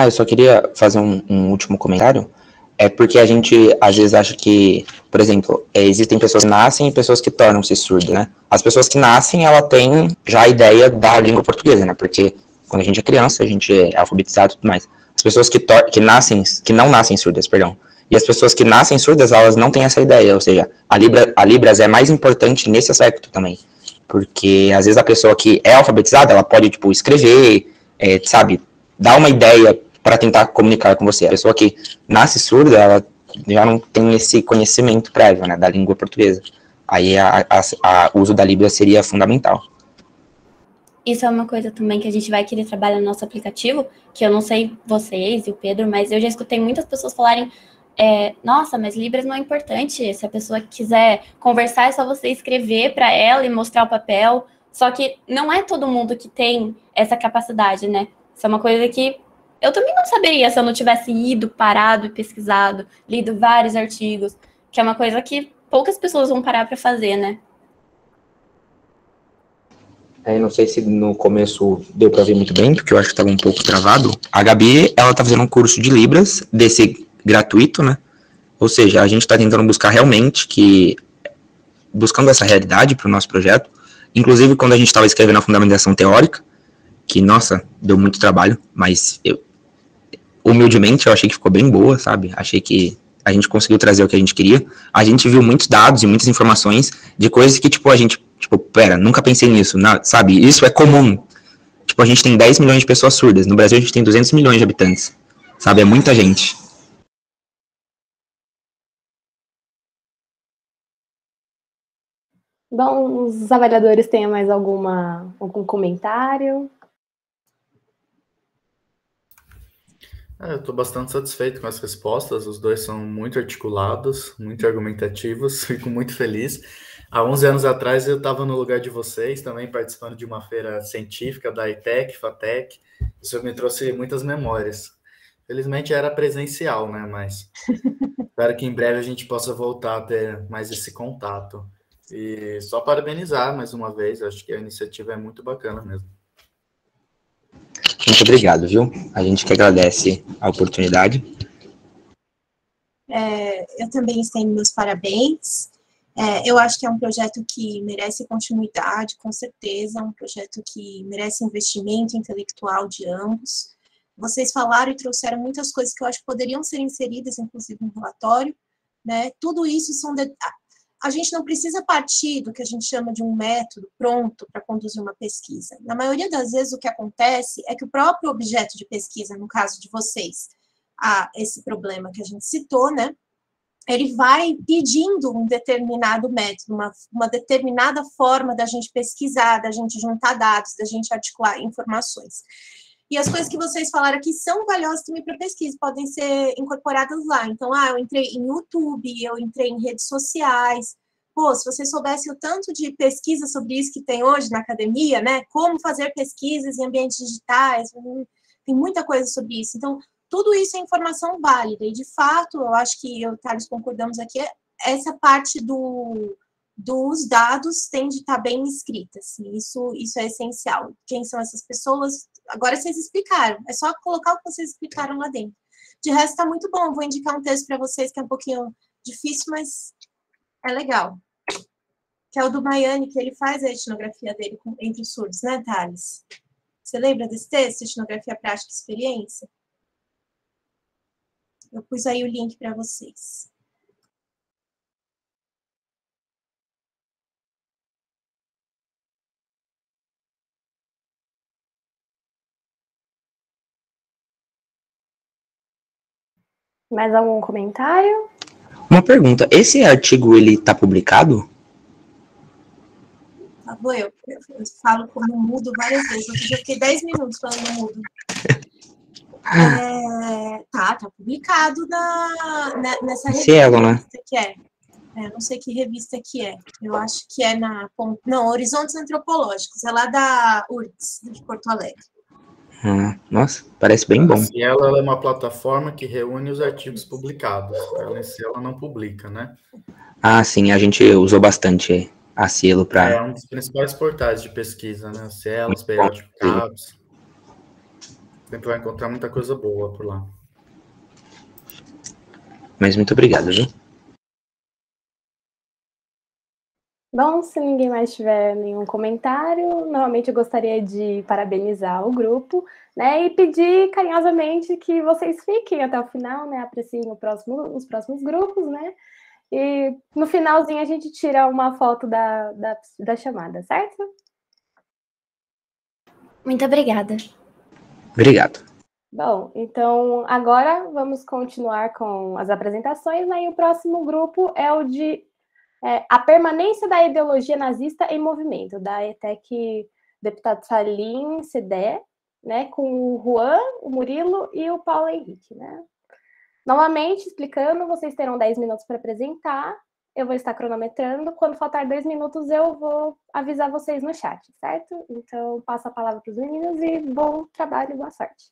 Eu só queria fazer um último comentário. Porque a gente, às vezes, acha que, por exemplo, existem pessoas que nascem e pessoas que tornam-se surdas, né? As pessoas que nascem, ela tem já a ideia da língua portuguesa, né? Porque quando a gente é criança, a gente é alfabetizado e tudo mais. As pessoas que não nascem surdas, perdão. E as pessoas que nascem surdas, elas não têm essa ideia. Ou seja, a Libras é mais importante nesse aspecto também. Porque, às vezes, a pessoa que é alfabetizada, ela pode, tipo, escrever, sabe, dar uma ideia para tentar comunicar com você. A pessoa que nasce surda, ela já não tem esse conhecimento prévio, né, da língua portuguesa. Aí o uso da Libras seria fundamental. Isso é uma coisa também que a gente vai querer trabalhar no nosso aplicativo, que eu não sei vocês e o Pedro, mas eu já escutei muitas pessoas falarem, nossa, mas Libras não é importante, se a pessoa quiser conversar é só você escrever para ela e mostrar o papel, só que não é todo mundo que tem essa capacidade, né? Isso é uma coisa que eu também não saberia se eu não tivesse ido, parado e pesquisado, lido vários artigos, que é uma coisa que poucas pessoas vão parar para fazer, né? Não sei se no começo deu para ver muito bem, porque eu acho que estava um pouco travado. A Gabi, ela tá fazendo um curso de Libras, desse gratuito, né? Ou seja, a gente está tentando buscar realmente buscando essa realidade para o nosso projeto. Inclusive, quando a gente estava escrevendo a fundamentação teórica, que, nossa, deu muito trabalho, mas humildemente, eu achei que ficou bem boa, sabe? Achei que a gente conseguiu trazer o que a gente queria. A gente viu muitos dados e muitas informações de coisas que, tipo, a gente, pera, nunca pensei nisso, sabe? Isso é comum. Tipo, a gente tem 10 milhões de pessoas surdas. No Brasil, a gente tem 200 milhões de habitantes, sabe? É muita gente. Bom, os avaliadores têm mais algum comentário? Eu estou bastante satisfeito com as respostas, os dois são muito articulados, muito argumentativos, fico muito feliz. Há 11 anos atrás eu estava no lugar de vocês, também participando de uma feira científica da ITEC, FATEC, isso me trouxe muitas memórias. Felizmente era presencial, né, mas espero que em breve a gente possa voltar a ter mais esse contato. E só parabenizar mais uma vez, acho que a iniciativa é muito bacana mesmo. Muito obrigado, viu? A gente que agradece a oportunidade. Eu também estendo meus parabéns. Eu acho que é um projeto que merece continuidade, com certeza, um projeto que merece investimento intelectual de ambos. Vocês falaram e trouxeram muitas coisas que eu acho que poderiam ser inseridas, inclusive, no relatório, né? Tudo isso são... A gente não precisa partir do que a gente chama de um método pronto para conduzir uma pesquisa. Na maioria das vezes, o que acontece é que o próprio objeto de pesquisa, no caso de vocês, esse problema que a gente citou, né? Ele vai pedindo um determinado método, uma determinada forma da gente pesquisar, da gente juntar dados, da gente articular informações. E as coisas que vocês falaram aqui são valiosas também para pesquisa, podem ser incorporadas lá. Então, eu entrei em YouTube, eu entrei em redes sociais. Pô, se vocês soubessem o tanto de pesquisa sobre isso que tem hoje na academia, né? Como fazer pesquisas em ambientes digitais, tem muita coisa sobre isso. Então, tudo isso é informação válida, e de fato, eu acho que eu e o Thales concordamos aqui, essa parte dos dados tem de estar bem escrita, assim, isso é essencial. Quem são essas pessoas? Agora vocês explicaram, é só colocar o que vocês explicaram lá dentro. De resto, está muito bom, vou indicar um texto para vocês que é um pouquinho difícil, mas é legal. Que é o do Maiani, que ele faz a etnografia dele entre os surdos, né, Thales? Você lembra desse texto, Etnografia Prática e Experiência? Eu pus aí o link para vocês. Mais algum comentário? Uma pergunta, esse artigo, ele está publicado? Eu falo como mudo várias vezes. Outro dia eu fiquei 10 minutos falando mudo. Tá publicado nessa revista. Cielo, né? Que não sei que revista que é. Eu acho que é Não, Horizontes Antropológicos. É lá da URGS, de Porto Alegre. Nossa, parece bem bom. A Cielo é uma plataforma que reúne os artigos publicados. Ela em si ela não publica, né? Ah, sim, a gente usou bastante a Cielo para... É um dos principais portais de pesquisa, né? Cielo, Periódico Caps. Sempre vai encontrar muita coisa boa por lá. Mas muito obrigado, viu? Bom, se ninguém mais tiver nenhum comentário, novamente eu gostaria de parabenizar o grupo, né, e pedir carinhosamente que vocês fiquem até o final, né, apreciem os próximos grupos, né, e no finalzinho a gente tira uma foto da chamada, certo? Muito obrigada. Obrigado. Bom, então agora vamos continuar com as apresentações, né, e o próximo grupo é o de a permanência da ideologia nazista em movimento, da ETEC deputado Salim Sedé, né, com o Juan, o Murilo e o Paulo Henrique, né. Novamente, explicando, vocês terão 10 minutos para apresentar, eu vou estar cronometrando, quando faltar 2 minutos eu vou avisar vocês no chat, certo? Então, passo a palavra para os meninos e bom trabalho e boa sorte.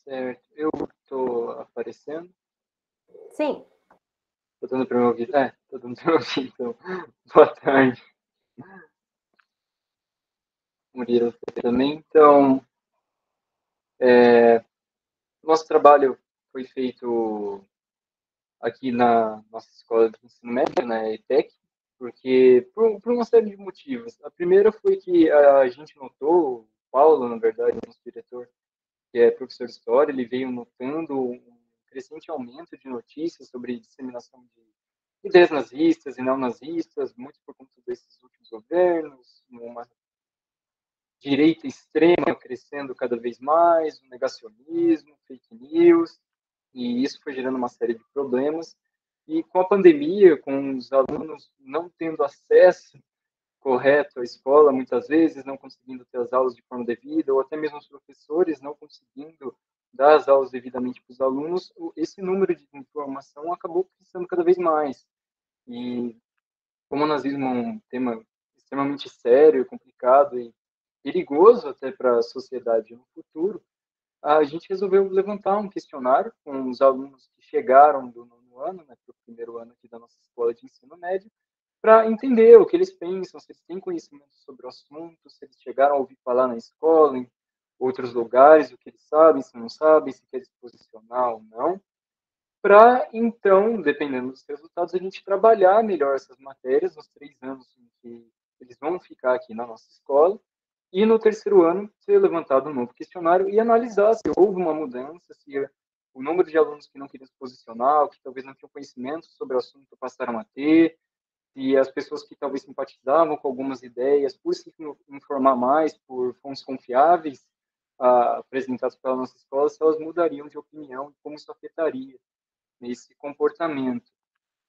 Certo, eu estou aparecendo? Sim. Estou dando para me ouvir? Estou dando para me ouvir, então. Boa tarde. Murilo também. Então, nosso trabalho foi feito aqui na nossa escola de ensino médio, na ETEC, porque por uma série de motivos. A primeira foi que a gente notou, o Paulo, na verdade, nosso diretor, que é professor de história, ele veio notando um crescente aumento de notícias sobre disseminação de ideias nazistas e neonazistas, muito por conta desses últimos governos, uma direita extrema crescendo cada vez mais, um negacionismo, fake news, e isso foi gerando uma série de problemas. E com a pandemia, com os alunos não tendo acesso correto à escola, muitas vezes, não conseguindo ter as aulas de forma devida, ou até mesmo os professores não conseguindo dar as aulas devidamente para os alunos, esse número de informação acabou crescendo cada vez mais. E como o nazismo é um tema extremamente sério, complicado e perigoso até para a sociedade no futuro, a gente resolveu levantar um questionário com os alunos que chegaram do nono ano, né, para o primeiro ano aqui da nossa escola de ensino médio, para entender o que eles pensam, se eles têm conhecimento sobre o assunto, se eles chegaram a ouvir falar na escola, em outros lugares, o que eles sabem, se não sabem, se querem se posicionar ou não, para, então, dependendo dos resultados, a gente trabalhar melhor essas matérias nos 3 anos em que eles vão ficar aqui na nossa escola, e no terceiro ano ser levantado um novo questionário e analisar se houve uma mudança, se o número de alunos que não queriam se posicionar, ou que talvez não tinham conhecimento sobre o assunto passaram a ter, se as pessoas que talvez simpatizavam com algumas ideias, por se informar mais, por fontes confiáveis apresentadas pela nossa escola, se elas mudariam de opinião e como isso afetaria nesse comportamento.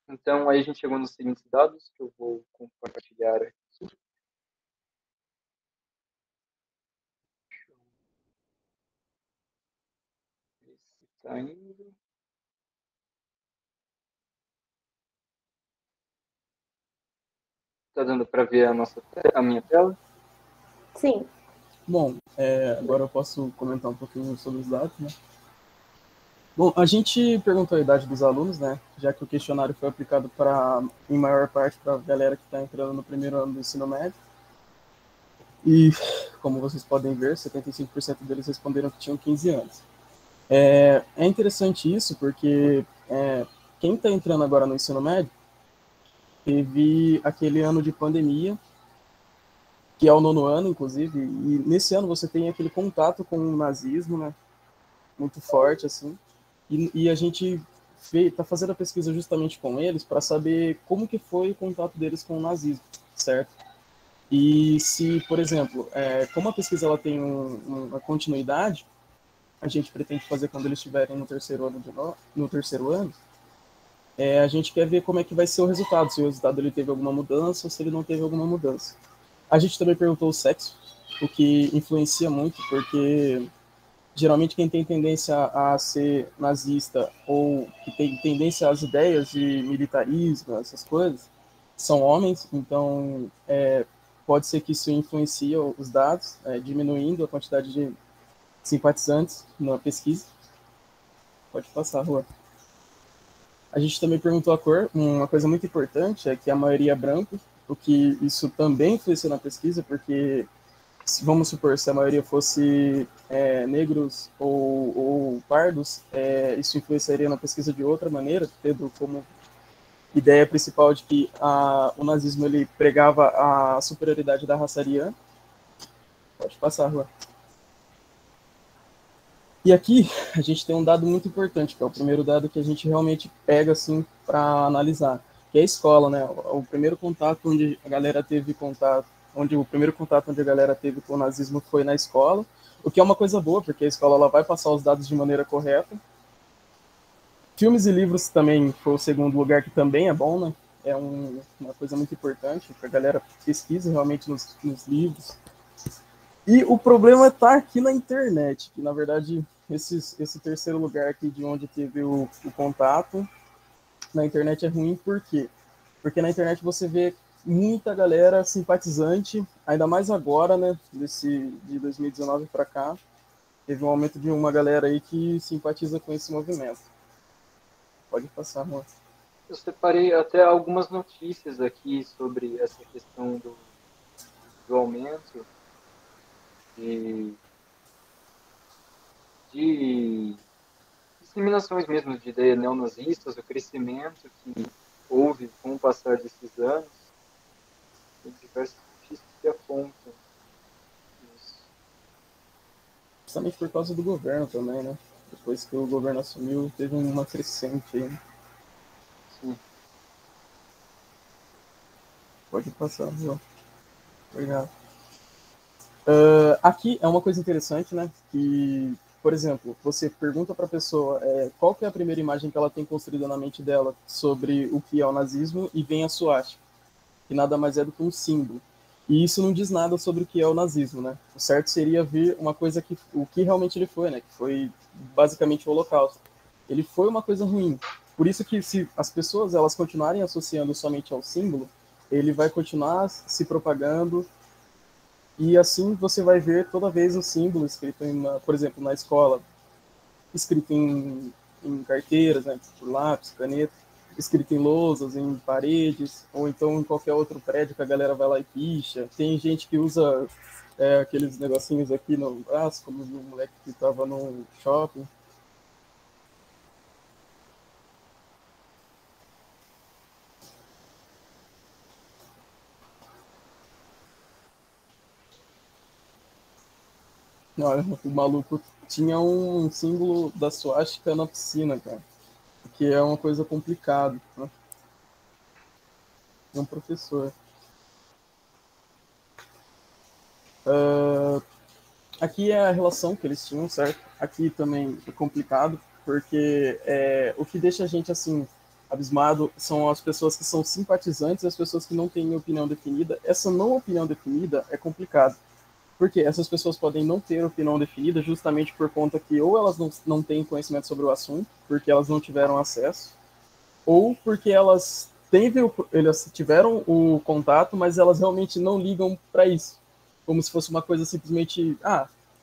Então, aí a gente chegou nos seguintes dados, que eu vou compartilhar aqui. Está indo. Está dando para ver a minha tela? Sim. Bom, agora eu posso comentar um pouquinho sobre os dados, né? Bom, a gente perguntou a idade dos alunos, né? Já que o questionário foi aplicado em maior parte para a galera que está entrando no primeiro ano do ensino médio. E, como vocês podem ver, 75% deles responderam que tinham 15 anos. É interessante isso porque quem está entrando agora no ensino médio teve aquele ano de pandemia, que é o 9º ano, inclusive, e nesse ano você tem aquele contato com o nazismo, né, muito forte, assim, e a gente está fazendo a pesquisa justamente com eles para saber como que foi o contato deles com o nazismo, certo? E se, por exemplo, como a pesquisa ela tem uma continuidade, a gente pretende fazer quando eles estiverem no terceiro ano, a gente quer ver como é que vai ser o resultado, se o resultado ele teve alguma mudança ou se ele não teve alguma mudança. A gente também perguntou o sexo, o que influencia muito, porque geralmente quem tem tendência a ser nazista ou que tem tendência às ideias de militarismo, essas coisas, são homens, então pode ser que isso influencie os dados, diminuindo a quantidade de simpatizantes na pesquisa. Pode passar, Rua. A gente também perguntou a cor. Uma coisa muito importante é que a maioria é branco, o que isso também influencia na pesquisa, porque, vamos supor, se a maioria fosse negros ou pardos, isso influenciaria na pesquisa de outra maneira, tendo como ideia principal de que o nazismo ele pregava a superioridade da raça ariana. Pode passar, Rua. E aqui a gente tem um dado muito importante, que é o primeiro dado que a gente realmente pega assim para analisar, que é a escola, né? O primeiro contato onde a galera teve contato, onde a galera teve com o nazismo foi na escola, o que é uma coisa boa, porque a escola ela vai passar os dados de maneira correta. Filmes e livros também foi o segundo lugar, que também é bom, né? É uma coisa muito importante, que a galera pesquisa realmente nos livros. E o problema está aqui na internet, que na verdade esse terceiro lugar aqui de onde teve o contato, na internet é ruim, por quê? Porque na internet você vê muita galera simpatizante, ainda mais agora, né, de 2019 para cá, teve um aumento de uma galera aí que simpatiza com esse movimento. Pode passar, amor. Eu separei até algumas notícias aqui sobre essa questão do aumento de disseminações mesmo de ideias neonazistas, o crescimento que houve com o passar desses anos, tem diversas notícias que apontam isso. Justamente por causa do governo também, né? Depois que o governo assumiu, teve uma crescente aí. Né? Sim. Pode passar, João. Obrigado. Aqui é uma coisa interessante, né? Que, por exemplo, você pergunta para a pessoa qual que é a primeira imagem que ela tem construída na mente dela sobre o que é o nazismo e vem a suástica, que nada mais é do que um símbolo. E isso não diz nada sobre o que é o nazismo, né? O certo seria ver uma coisa o que realmente ele foi, né? Que foi basicamente o Holocausto. Ele foi uma coisa ruim. Por isso que se as pessoas elas continuarem associando somente ao símbolo, ele vai continuar se propagando. E assim você vai ver toda vez o símbolo escrito, por exemplo, na escola, escrito em carteiras, né, por lápis, caneta. escrito em lousas, em paredes, ou então em qualquer outro prédio que a galera vai lá e picha. Tem gente que usa aqueles negocinhos aqui no braço, como o moleque que estava no shopping. Olha, o maluco tinha um símbolo da suástica na piscina, cara, que é uma coisa complicada, né? É um professor. Aqui é a relação que eles tinham, certo? Aqui também é complicado, porque o que deixa a gente, assim, abismado são as pessoas que são simpatizantes e as pessoas que não têm opinião definida. Essa não opinião definida é complicado, porque essas pessoas podem não ter opinião definida justamente por conta que ou elas não têm conhecimento sobre o assunto, porque elas não tiveram acesso, ou porque elas tiveram o contato, mas elas realmente não ligam para isso. Como se fosse uma coisa simplesmente,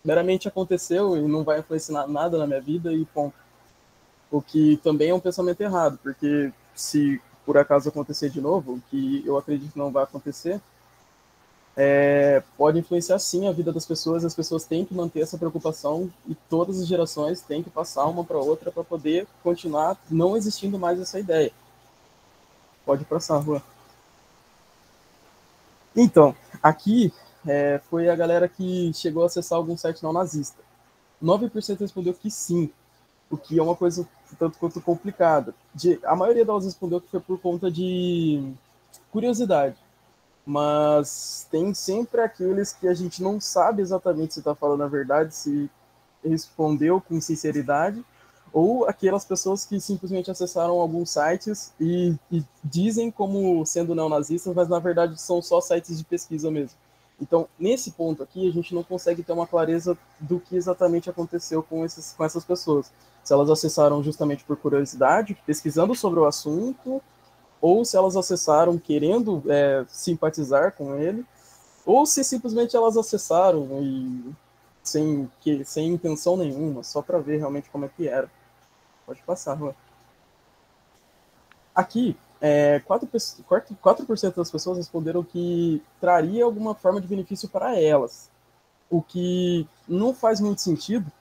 meramente aconteceu e não vai influenciar nada na minha vida e ponto. O que também é um pensamento errado, porque se por acaso acontecer de novo, o que eu acredito que não vai acontecer, pode influenciar sim a vida das pessoas. As pessoas têm que manter essa preocupação e todas as gerações têm que passar uma para outra para poder continuar não existindo mais essa ideia. Pode passar, Rua. Então, aqui foi a galera que chegou a acessar algum site não nazista. 9% respondeu que sim, o que é uma coisa tanto quanto complicada. A maioria delas respondeu que foi por conta de curiosidade, mas tem sempre aqueles que a gente não sabe exatamente se está falando a verdade, se respondeu com sinceridade, ou aquelas pessoas que simplesmente acessaram alguns sites e dizem como sendo neonazistas, mas na verdade são só sites de pesquisa mesmo. Então, nesse ponto aqui, a gente não consegue ter uma clareza do que exatamente aconteceu com essas pessoas. Se elas acessaram justamente por curiosidade, pesquisando sobre o assunto, ou se elas acessaram querendo simpatizar com ele, ou se simplesmente elas acessaram e sem intenção nenhuma, só para ver realmente como é que era. Pode passar, Juan. Aqui, 4% das pessoas responderam que traria alguma forma de benefício para elas, o que não faz muito sentido,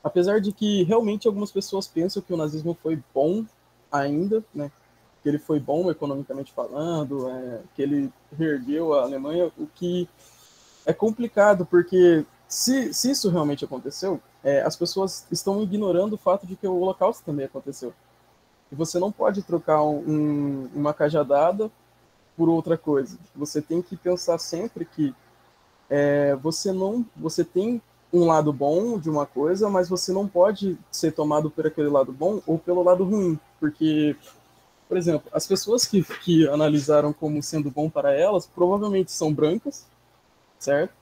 apesar de que realmente algumas pessoas pensam que o nazismo foi bom ainda, né? Que ele foi bom economicamente falando, que ele reergueu a Alemanha, o que é complicado, porque se isso realmente aconteceu, as pessoas estão ignorando o fato de que o Holocausto também aconteceu. E você não pode trocar uma cajadada por outra coisa. Você tem que pensar sempre que você tem um lado bom de uma coisa, mas você não pode ser tomado por aquele lado bom ou pelo lado ruim, porque, por exemplo, as pessoas que analisaram como sendo bom para elas provavelmente são brancas, certo?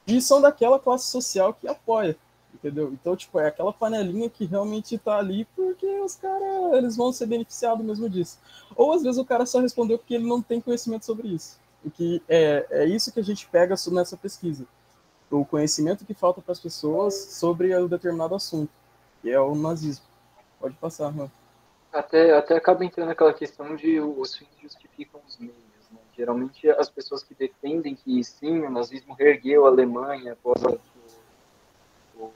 E são daquela classe social que apoia, entendeu? Então, tipo, é aquela panelinha que realmente tá ali porque os caras, eles vão ser beneficiados mesmo disso. Ou, às vezes, o cara só respondeu porque ele não tem conhecimento sobre isso. O que é isso que a gente pega nessa pesquisa. O conhecimento que falta para as pessoas sobre um determinado assunto, que é o nazismo. Pode passar, mano. Até acaba entrando aquela questão de os fins justificam os meios. Né? Geralmente, as pessoas que defendem que sim, o nazismo reergueu a Alemanha após os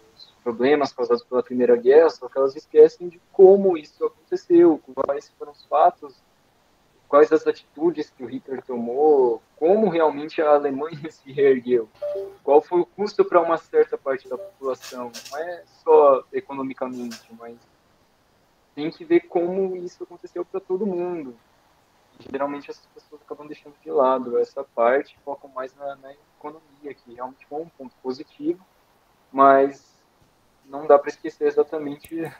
problemas causados pela Primeira Guerra, só que elas esquecem de como isso aconteceu, quais foram os fatos, quais as atitudes que o Hitler tomou, como realmente a Alemanha se reergueu, qual foi o custo para uma certa parte da população. Não é só economicamente, mas tem que ver como isso aconteceu para todo mundo. E, geralmente essas pessoas acabam deixando de lado essa parte, focam mais na economia, que realmente foi um ponto positivo, mas não dá para esquecer exatamente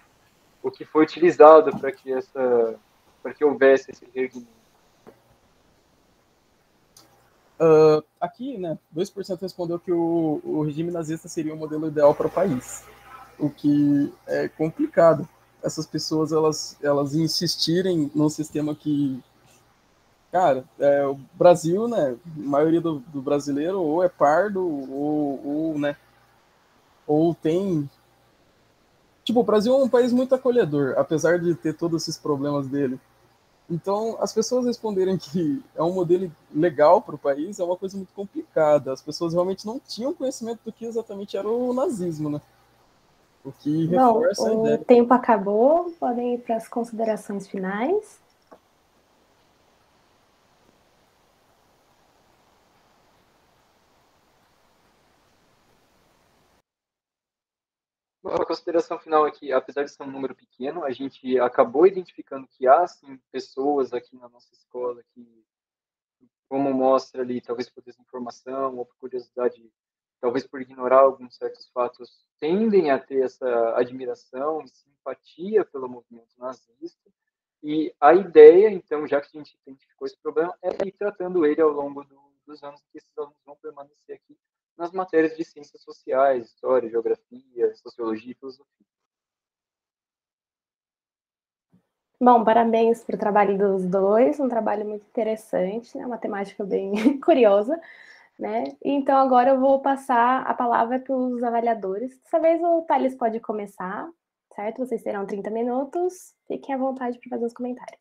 o que foi utilizado para que houvesse esse reerguimento. Aqui, né, 2% respondeu que o regime nazista seria o modelo ideal para o país, o que é complicado. Essas pessoas, elas insistirem num sistema que, cara, o Brasil, né, a maioria do brasileiro ou é pardo, né, ou tem... Tipo, o Brasil é um país muito acolhedor, apesar de ter todos esses problemas dele. Então, as pessoas responderem que é um modelo legal para o país é uma coisa muito complicada. As pessoas realmente não tinham conhecimento do que exatamente era o nazismo, né? O que reforça a ideia. O tempo acabou, podem ir para as considerações finais. A consideração final é que, apesar de ser um número pequeno, a gente acabou identificando que há, sim, pessoas aqui na nossa escola que, como mostra ali, talvez por desinformação ou por curiosidade, talvez por ignorar alguns certos fatos, tendem a ter essa admiração e simpatia pelo movimento nazista. E a ideia, então, já que a gente identificou esse problema, é ir tratando ele ao longo dos anos, que esses alunos vão permanecer aqui nas matérias de ciências sociais, história, geografia, sociologia e filosofia. Bom, parabéns para o trabalho dos dois, um trabalho muito interessante, né? Uma temática bem curiosa, né? Então, agora eu vou passar a palavra para os avaliadores. Dessa vez o Thales pode começar, certo? Vocês terão 30 minutos, fiquem à vontade para fazer os comentários.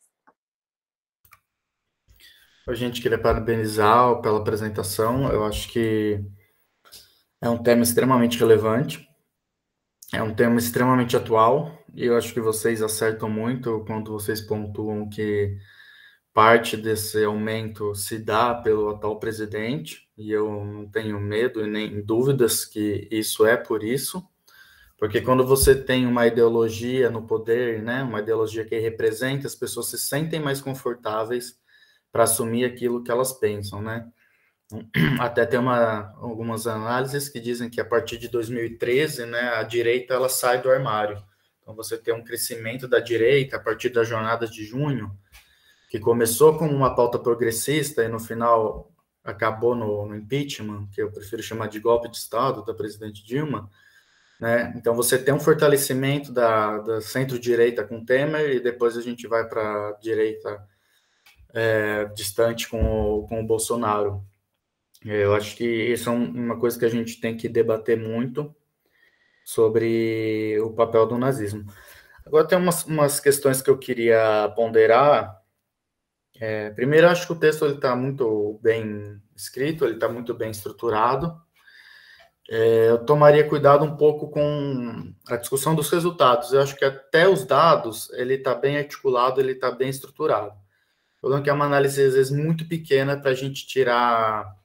A gente queria parabenizar pela apresentação, eu acho que é um tema extremamente relevante, é um tema extremamente atual, e eu acho que vocês acertam muito quando vocês pontuam que parte desse aumento se dá pelo atual presidente, e eu não tenho medo e nem dúvidas que isso é por isso, porque quando você tem uma ideologia no poder, né, uma ideologia que representa, as pessoas se sentem mais confortáveis para assumir aquilo que elas pensam, né? Até tem algumas análises que dizem que a partir de 2013, né, a direita ela sai do armário. Então você tem um crescimento da direita a partir da jornada de junho, que começou como uma pauta progressista e no final acabou no impeachment, que eu prefiro chamar de golpe de Estado da presidente Dilma, né? Então você tem um fortalecimento da centro-direita com Temer e depois a gente vai para a direita distante com o Bolsonaro. Eu acho que isso é uma coisa que a gente tem que debater muito sobre o papel do nazismo. Agora tem umas questões que eu queria ponderar. Primeiro, eu acho que o texto está muito bem escrito, ele está muito bem estruturado. Eu tomaria cuidado um pouco com a discussão dos resultados. Eu acho que até os dados, ele está bem articulado, ele está bem estruturado. O problema é que é uma análise, às vezes, muito pequena para a gente tirar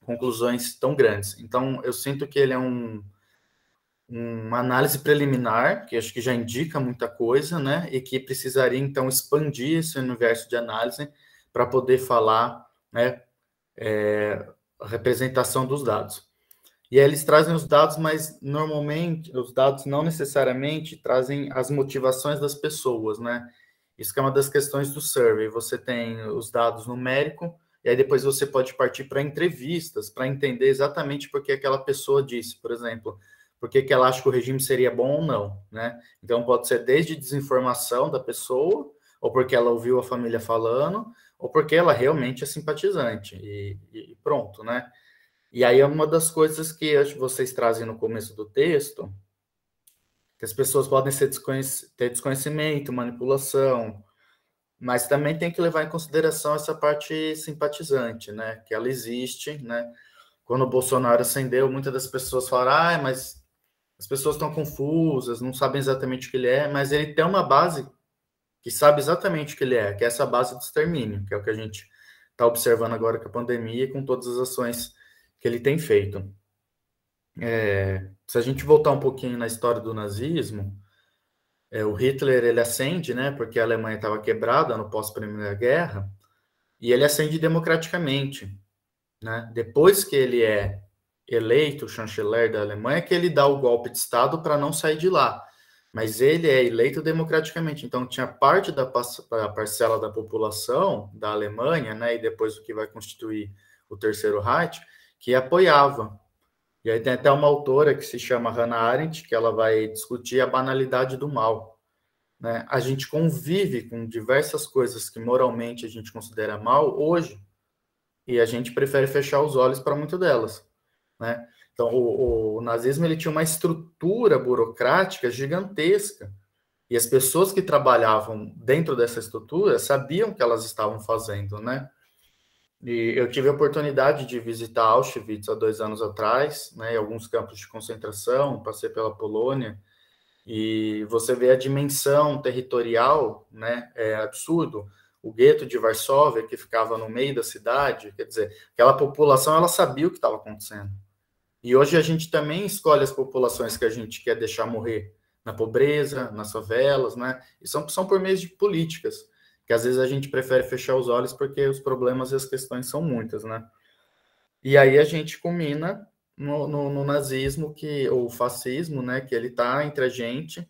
conclusões tão grandes. Então, eu sinto que ele é uma análise preliminar, que acho que já indica muita coisa, né? E que precisaria, então, expandir esse universo de análise para poder falar, né, a representação dos dados. E aí eles trazem os dados, mas normalmente os dados não necessariamente trazem as motivações das pessoas, né? Isso que é uma das questões do survey. Você tem os dados numéricos, e aí depois você pode partir para entrevistas, para entender exatamente por que aquela pessoa disse, por exemplo, por que ela acha que o regime seria bom ou não, né? Então pode ser desde desinformação da pessoa, ou porque ela ouviu a família falando, ou porque ela realmente é simpatizante, e pronto, né? E aí é uma das coisas que acho que vocês trazem no começo do texto, que as pessoas podem ter desconhecimento, manipulação, mas também tem que levar em consideração essa parte simpatizante, né? Que ela existe, né? Quando o Bolsonaro ascendeu, muitas das pessoas falaram, mas as pessoas estão confusas, não sabem exatamente o que ele é, mas ele tem uma base que sabe exatamente o que ele é, que é essa base do extermínio, que é o que a gente está observando agora com a pandemia e com todas as ações que ele tem feito. Se a gente voltar um pouquinho na história do nazismo, o Hitler ele ascende, né, porque a Alemanha estava quebrada no pós-Primeira Guerra, e ele ascende democraticamente, né? Depois que ele é eleito chanceler da Alemanha, que ele dá o golpe de Estado para não sair de lá. Mas ele é eleito democraticamente. Então, tinha parte da parcela da população da Alemanha, né, e depois o que vai constituir o Terceiro Reich, que apoiava. E aí tem até uma autora que se chama Hannah Arendt, que ela vai discutir a banalidade do mal, né? A gente convive com diversas coisas que moralmente a gente considera mal hoje, e a gente prefere fechar os olhos para muitas delas, né? Então, o nazismo ele tinha uma estrutura burocrática gigantesca, E as pessoas que trabalhavam dentro dessa estrutura sabiam o que elas estavam fazendo, né? E eu tive a oportunidade de visitar Auschwitz há 2 anos atrás, né, e alguns campos de concentração, passei pela Polônia, e você vê a dimensão territorial, né, é absurdo. O gueto de Varsóvia, que ficava no meio da cidade, quer dizer, aquela população, ela sabia o que estava acontecendo. E hoje a gente também escolhe as populações que a gente quer deixar morrer na pobreza, nas favelas, né? E são por meio de políticas, que às vezes a gente prefere fechar os olhos porque os problemas e as questões são muitas, né? E aí a gente culmina no nazismo, ou fascismo, né? Que ele está entre a gente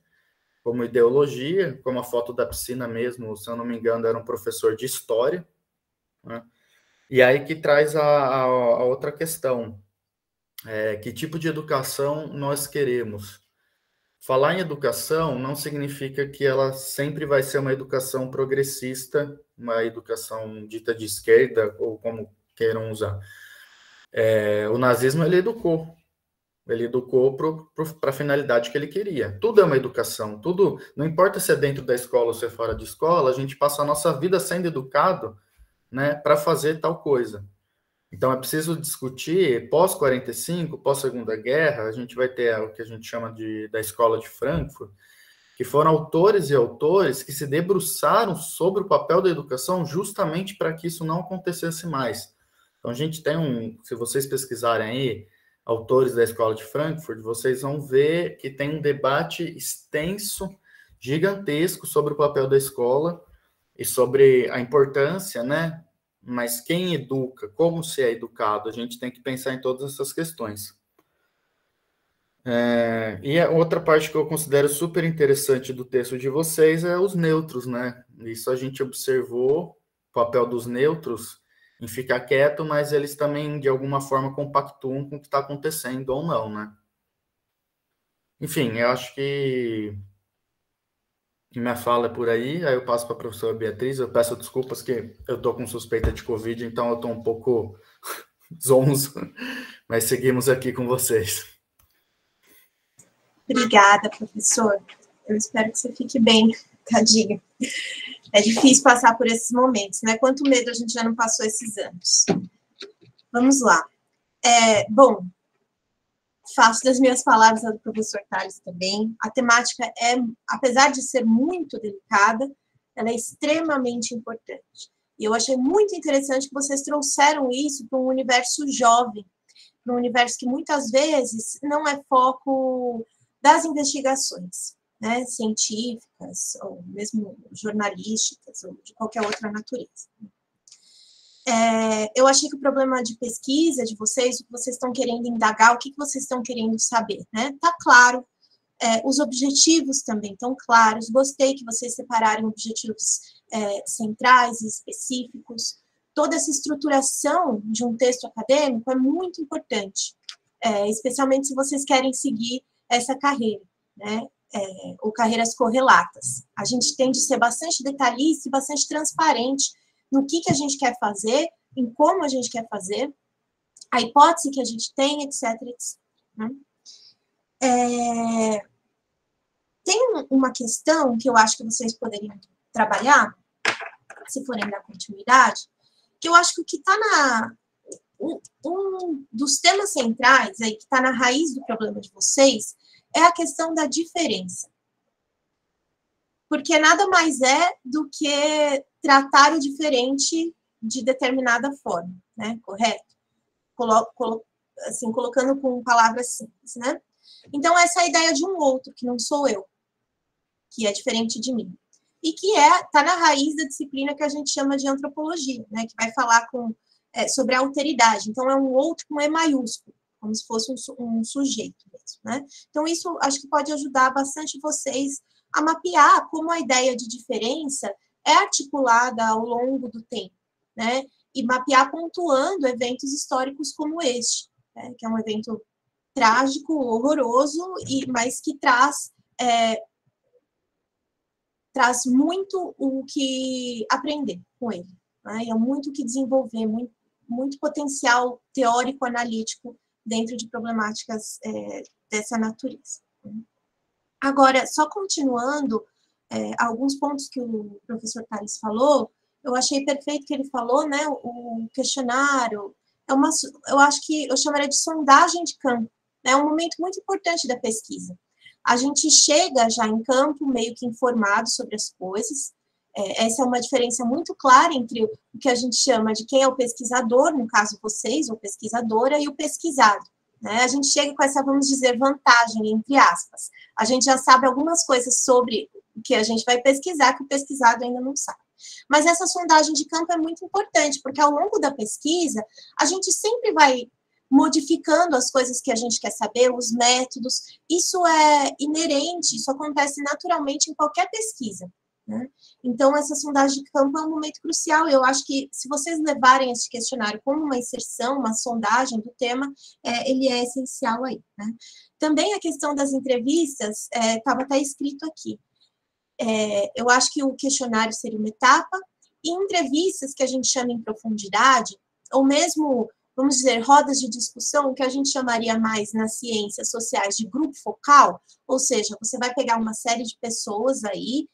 como ideologia, como a foto da piscina mesmo, se eu não me engano, era um professor de história, né? E aí que traz a outra questão. Que tipo de educação nós queremos? Falar em educação não significa que ela sempre vai ser uma educação progressista, uma educação dita de esquerda, ou como queiram usar. O nazismo, ele educou para a finalidade que ele queria. Tudo é uma educação, tudo, não importa se é dentro da escola ou se é fora de escola, a gente passa a nossa vida sendo educado, né, para fazer tal coisa. Então, é preciso discutir, pós-45, pós-Segunda Guerra, a gente vai ter o que a gente chama da Escola de Frankfurt, que foram autores e autores que se debruçaram sobre o papel da educação justamente para que isso não acontecesse mais. Então, a gente tem se vocês pesquisarem aí, autores da Escola de Frankfurt, vocês vão ver que tem um debate extenso, gigantesco, sobre o papel da escola e sobre a importância, né? Mas quem educa, como se é educado, a gente tem que pensar em todas essas questões. E a outra parte que eu considero super interessante do texto de vocês é os neutros, né? Isso a gente observou, o papel dos neutros em ficar quieto, mas eles também, de alguma forma, compactuam com o que está acontecendo ou não, né? Enfim, eu acho que minha fala é por aí, aí eu passo para a professora Beatriz, eu peço desculpas que eu estou com suspeita de Covid, então eu estou um pouco zonzo, mas seguimos aqui com vocês. Obrigada, professor. Eu espero que você fique bem, tadinho. É difícil passar por esses momentos, né? Quanto medo a gente já não passou esses anos. Vamos lá. Bom, faço das minhas palavras a do professor Tales também. A temática apesar de ser muito delicada, ela é extremamente importante. E eu achei muito interessante que vocês trouxeram isso para um universo jovem, para um universo que muitas vezes não é foco das investigações, né, científicas, ou mesmo jornalísticas, ou de qualquer outra natureza. Eu achei que o problema de pesquisa de vocês, o que vocês estão querendo indagar, o que vocês estão querendo saber, né? Tá claro, os objetivos também estão claros, gostei que vocês separarem objetivos centrais e específicos. Toda essa estruturação de um texto acadêmico é muito importante, especialmente se vocês querem seguir essa carreira, né? Ou carreiras correlatas. A gente tem de ser bastante detalhista e bastante transparente no que a gente quer fazer, em como a gente quer fazer, a hipótese que a gente tem, etc. etc. Né? Tem uma questão que eu acho que vocês poderiam trabalhar, se forem dar continuidade, que eu acho que o que está um dos temas centrais, aí, que está na raiz do problema de vocês, é a questão da diferença. Porque nada mais é do que tratar o diferente de determinada forma, né? Correto? Assim, colocando com palavras simples, né? Então, essa é a ideia de um outro, que não sou eu, que é diferente de mim. E que está na raiz da disciplina que a gente chama de antropologia, né? Que vai falar sobre a alteridade. Então, é um outro com E maiúsculo, como se fosse um sujeito mesmo, né? Então, isso acho que pode ajudar bastante vocês a mapear como a ideia de diferença é articulada ao longo do tempo, né? E mapear pontuando eventos históricos como este, né? Que é um evento trágico, horroroso, mas que traz muito o que aprender com ele, né? E é muito o que desenvolver, muito potencial teórico-analítico dentro de problemáticas dessa natureza. Agora, só continuando, alguns pontos que o professor Tales falou, eu achei perfeito que ele falou, né, o questionário, eu acho que eu chamaria de sondagem de campo, né, é um momento muito importante da pesquisa. A gente chega já em campo meio que informado sobre as coisas, essa é uma diferença muito clara entre o que a gente chama de quem é o pesquisador, no caso vocês, ou pesquisadora, e o pesquisado. Né? A gente chega com essa, vamos dizer, vantagem, entre aspas. A gente já sabe algumas coisas sobre o que a gente vai pesquisar, que o pesquisado ainda não sabe. Mas essa sondagem de campo é muito importante, porque ao longo da pesquisa, a gente sempre vai modificando as coisas que a gente quer saber, os métodos. Isso é inerente, isso acontece naturalmente em qualquer pesquisa. Né? Então, essa sondagem de campo é um momento crucial. Eu acho que, se vocês levarem esse questionário como uma inserção, uma sondagem do tema, ele é essencial aí. Né? Também a questão das entrevistas, estava até escrito aqui. Eu acho que o questionário seria uma etapa, e entrevistas que a gente chama em profundidade, ou mesmo, vamos dizer, rodas de discussão, que a gente chamaria mais nas ciências sociais de grupo focal, ou seja, você vai pegar uma série de pessoas aí,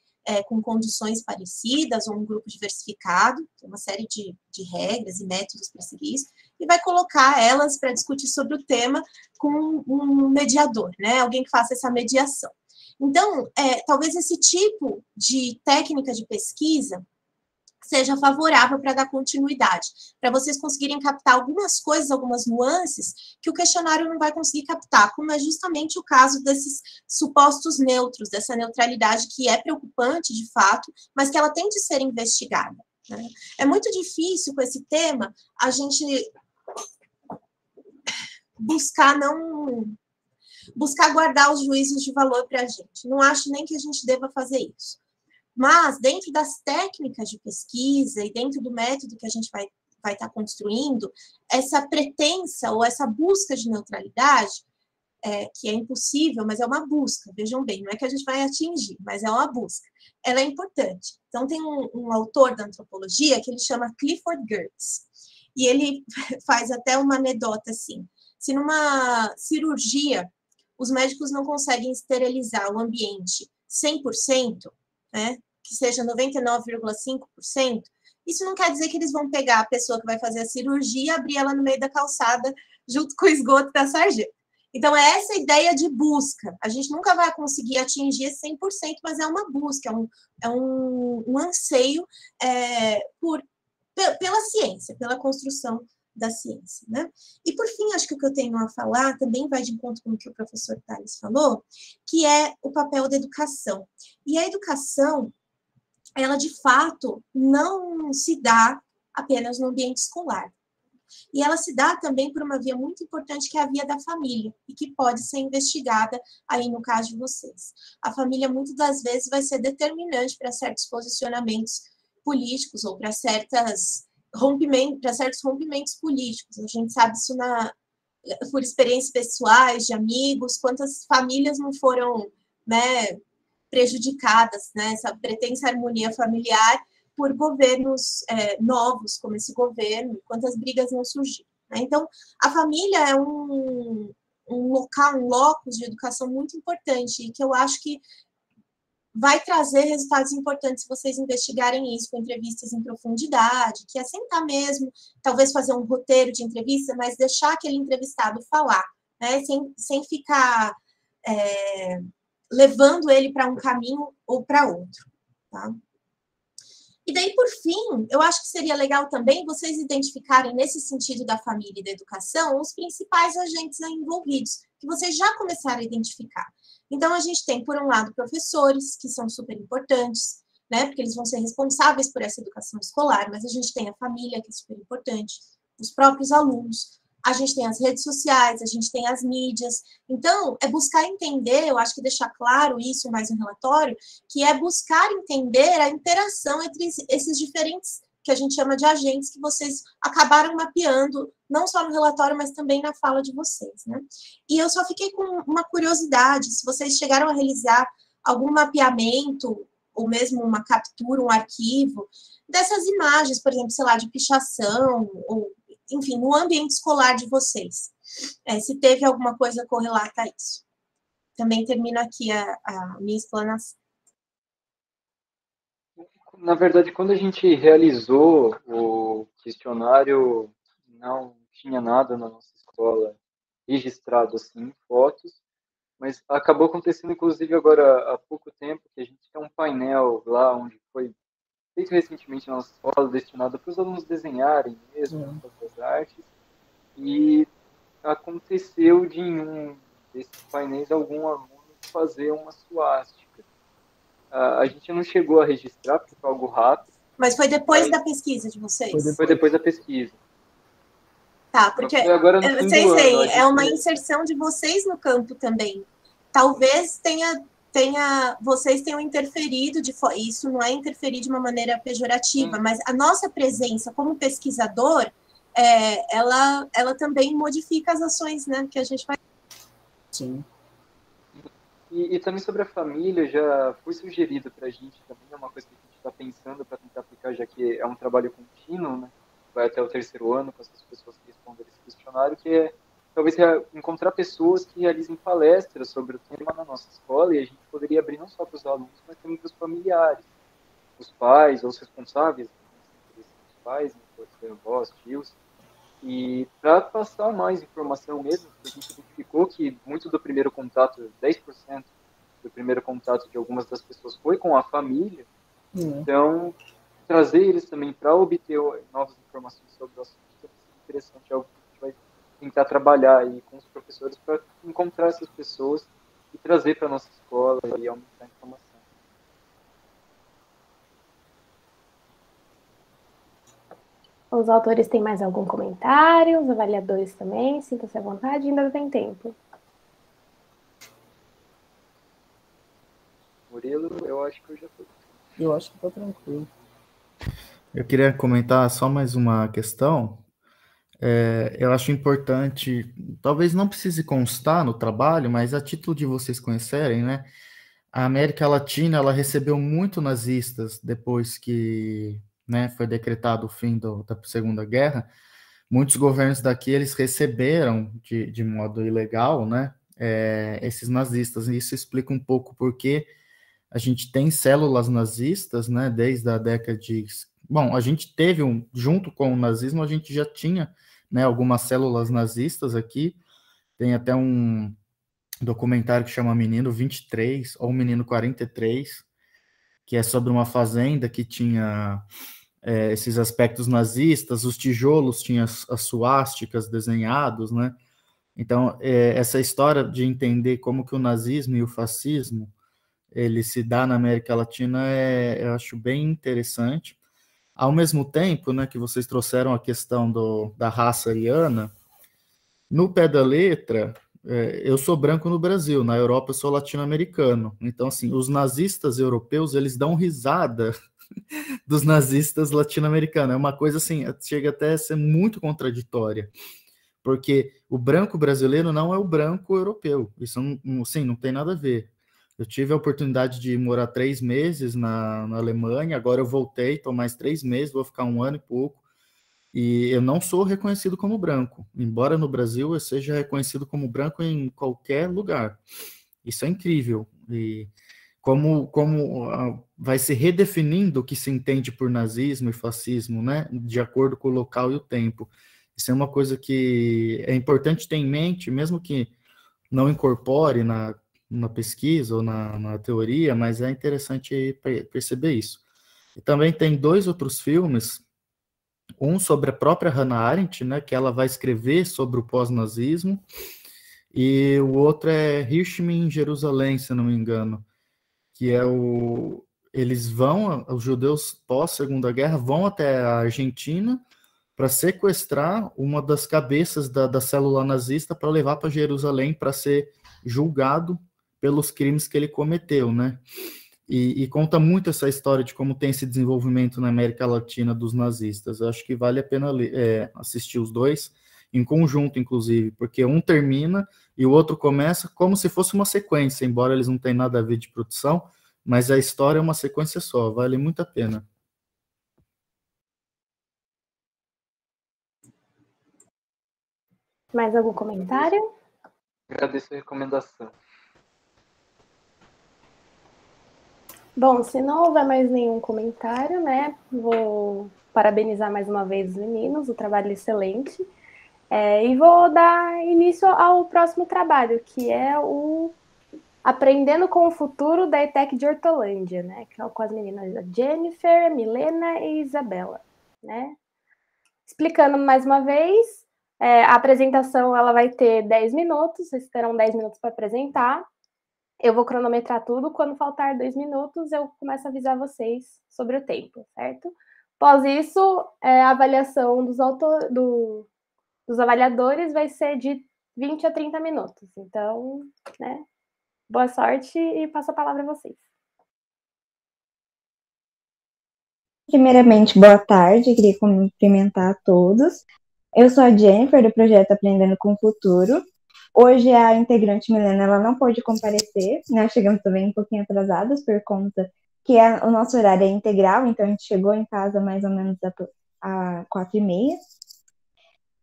com condições parecidas, ou um grupo diversificado, tem uma série de regras e métodos para seguir isso, e vai colocar elas para discutir sobre o tema com um mediador, né? Alguém que faça essa mediação. Então, talvez esse tipo de técnica de pesquisa seja favorável para dar continuidade, para vocês conseguirem captar algumas coisas, algumas nuances que o questionário não vai conseguir captar, como é justamente o caso desses supostos neutros, dessa neutralidade que é preocupante, de fato, mas que ela tem de ser investigada. Né? É muito difícil, com esse tema, a gente buscar guardar os juízos de valor para a gente. Não acho nem que a gente deva fazer isso. Mas, dentro das técnicas de pesquisa e dentro do método que a gente vai estar construindo, essa pretensa ou essa busca de neutralidade, que é impossível, mas é uma busca, vejam bem, não é que a gente vai atingir, mas é uma busca, ela é importante. Então, tem um autor da antropologia que ele chama Clifford Geertz, e ele faz até uma anedota assim, se numa cirurgia os médicos não conseguem esterilizar o ambiente 100%, né, que seja 99,5%, isso não quer dizer que eles vão pegar a pessoa que vai fazer a cirurgia e abrir ela no meio da calçada junto com o esgoto da sarjeta. Então, é essa ideia de busca. A gente nunca vai conseguir atingir 100%, mas é uma busca, é um anseio pela ciência, pela construção da ciência. Né? E, por fim, acho que o que eu tenho a falar também vai de encontro com o que o professor Tales falou, que é o papel da educação. E a educação, ela, de fato, não se dá apenas no ambiente escolar. E ela se dá também por uma via muito importante, que é a via da família, e que pode ser investigada aí no caso de vocês. A família, muitas das vezes, vai ser determinante para certos posicionamentos políticos ou para certos rompimentos políticos. A gente sabe isso por experiências pessoais, de amigos, quantas famílias não foram, né, prejudicadas, né, essa pretensa harmonia familiar por governos novos, como esse governo, quantas brigas não surgiram. Né? Então, a família é um local, um locus de educação muito importante, e que eu acho que vai trazer resultados importantes se vocês investigarem isso com entrevistas em profundidade, que é sentar mesmo, talvez fazer um roteiro de entrevista, mas deixar aquele entrevistado falar, né, sem ficar levando ele para um caminho ou para outro. Tá? E daí, por fim, eu acho que seria legal também vocês identificarem, nesse sentido da família e da educação, os principais agentes envolvidos, que vocês já começaram a identificar. Então, a gente tem, por um lado, professores, que são super importantes, né, porque eles vão ser responsáveis por essa educação escolar, mas a gente tem a família, que é super importante, os próprios alunos, a gente tem as redes sociais, a gente tem as mídias. Então, é buscar entender, eu acho que deixar claro isso mais no relatório, que é buscar entender a interação entre esses diferentes, que a gente chama de agentes, que vocês acabaram mapeando, não só no relatório, mas também na fala de vocês. Né? E eu só fiquei com uma curiosidade, se vocês chegaram a realizar algum mapeamento, ou mesmo uma captura, um arquivo, dessas imagens, por exemplo, sei lá, de pichação, ou enfim, no ambiente escolar de vocês, se teve alguma coisa correlata a isso. Também termino aqui a minha explanação. Na verdade, quando a gente realizou o questionário, não tinha nada na nossa escola registrado assim, em fotos, mas acabou acontecendo, inclusive, agora há pouco tempo, que a gente tem um painel lá, onde foi feito recentemente na nossa escola, destinado para os alunos desenharem mesmo, fazer as artes, e aconteceu de em um desses painéis algum aluno fazer uma suástica. A gente não chegou a registrar, porque foi algo rápido. Mas foi depois da pesquisa de vocês? Foi depois da pesquisa. Tá, porque agora no fim vocês do veem, ano, é uma inserção de vocês no campo também. Talvez vocês tenham interferido, isso não é interferir de uma maneira pejorativa, Sim. mas a nossa presença como pesquisador, ela também modifica as ações, né, que a gente vai... Sim. E também sobre a família, já foi sugerido para a gente, também é uma coisa que a gente está pensando para tentar aplicar, já que é um trabalho contínuo, né? Vai até o 3º ano com essas pessoas que respondem esse questionário, que é talvez encontrar pessoas que realizem palestras sobre o tema na nossa escola, e a gente poderia abrir não só para os alunos, mas também para os familiares, os pais ou os responsáveis, os pais, pode ser avós, tios, e para passar mais informação mesmo, porque a gente identificou que muito do primeiro contato, 10% do primeiro contato de algumas das pessoas foi com a família, então trazer eles também para obter novas informações sobre o assunto é interessante, é algo que a gente vai tentar trabalhar aí com os professores para encontrar essas pessoas e trazer para a nossa escola e aumentar a informação. Os autores têm mais algum comentário? Os avaliadores também? Sinta-se à vontade, ainda tem tempo. Murilo, eu acho que eu já fui. Eu acho que tá tranquilo. Eu queria comentar só mais uma questão. Eu acho importante, talvez não precise constar no trabalho, mas a título de vocês conhecerem, né? A América Latina, ela recebeu muito nazistas depois que, né, foi decretado o fim da Segunda Guerra. Muitos governos daqui, eles receberam de modo ilegal, né, esses nazistas. E isso explica um pouco porque a gente tem células nazistas, né, desde a década de... Bom, a gente teve, junto com o nazismo, a gente já tinha, né, algumas células nazistas aqui. Tem até um documentário que chama Menino 23 ou Menino 43, que é sobre uma fazenda que tinha esses aspectos nazistas, os tijolos tinham as suásticas desenhados, né? Então, essa história de entender como que o nazismo e o fascismo ele se dá na América Latina eu acho bem interessante. Ao mesmo tempo, né, que vocês trouxeram a questão da raça ariana, no pé da letra, eu sou branco no Brasil, na Europa eu sou latino-americano. Então, assim, os nazistas europeus, eles dão risada dos nazistas latino-americanos. É uma coisa, assim, chega até a ser muito contraditória, porque o branco brasileiro não é o branco europeu. Isso, assim, não tem nada a ver. Eu tive a oportunidade de morar 3 meses na Alemanha, agora eu voltei, estou mais 3 meses, vou ficar 1 ano e pouco, e eu não sou reconhecido como branco, embora no Brasil eu seja reconhecido como branco em qualquer lugar. Isso é incrível. E como vai se redefinindo o que se entende por nazismo e fascismo, né, de acordo com o local e o tempo. Isso é uma coisa que é importante ter em mente, mesmo que não incorpore na pesquisa ou na teoria, mas é interessante perceber isso. E também tem 2 outros filmes, um sobre a própria Hannah Arendt, né, que ela vai escrever sobre o pós-nazismo, e o outro é Hirschman em Jerusalém, se não me engano, que é os judeus pós-Segunda Guerra vão até a Argentina para sequestrar uma das cabeças da célula nazista para levar para Jerusalém para ser julgado pelos crimes que ele cometeu, né? E conta muito essa história de como tem esse desenvolvimento na América Latina dos nazistas. Eu acho que vale a pena assistir os 2 em conjunto, inclusive, porque um termina e o outro começa como se fosse uma sequência, embora eles não tenham nada a ver de produção, mas a história é uma sequência só, vale muito a pena. Mais algum comentário? Agradeço a recomendação. Bom, se não houver mais nenhum comentário, né, vou parabenizar mais uma vez os meninos, o trabalho excelente, e vou dar início ao próximo trabalho, que é o Aprendendo com o Futuro da ETEC de Hortolândia, né, que é com as meninas Jennifer, Milena e Isabela, né. Explicando mais uma vez, a apresentação ela vai ter 10 minutos, vocês terão 10 minutos para apresentar. Eu vou cronometrar tudo, quando faltar 2 minutos, eu começo a avisar vocês sobre o tempo, certo? Após isso, a avaliação dos avaliadores vai ser de 20 a 30 minutos. Então, né, boa sorte e passo a palavra a vocês. Primeiramente, boa tarde, queria cumprimentar a todos. Eu sou a Jennifer, do projeto Aprendendo com o Futuro. Hoje a integrante Milena ela não pôde comparecer, nós chegamos também um pouquinho atrasadas por conta que o nosso horário é integral, então a gente chegou em casa mais ou menos a 4h30.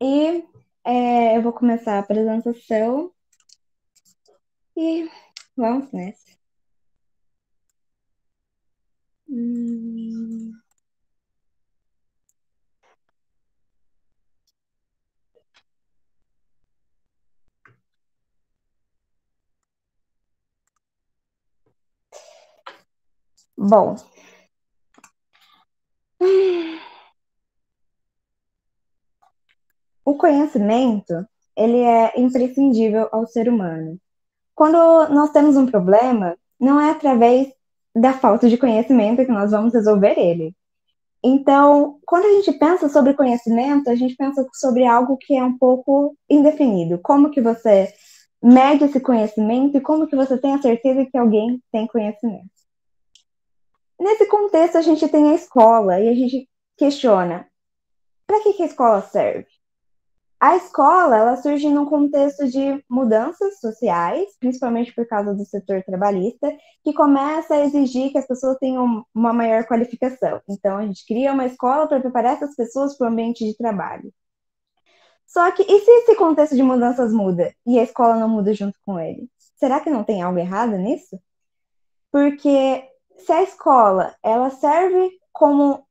E eu vou começar a apresentação e vamos nessa. Bom, o conhecimento, ele é imprescindível ao ser humano. Quando nós temos um problema, não é através da falta de conhecimento que nós vamos resolver ele. Então, quando a gente pensa sobre conhecimento, a gente pensa sobre algo que é um pouco indefinido. Como que você mede esse conhecimento e como que você tem a certeza que alguém tem conhecimento? Nesse contexto, a gente tem a escola e a gente questiona, para que a escola serve? A escola, ela surge num contexto de mudanças sociais, principalmente por causa do setor trabalhista, que começa a exigir que as pessoas tenham uma maior qualificação. Então, a gente cria uma escola para preparar essas pessoas para o ambiente de trabalho. Só que, e se esse contexto de mudanças muda e a escola não muda junto com ele? Será que não tem algo errado nisso? Porque se a escola, ela serve como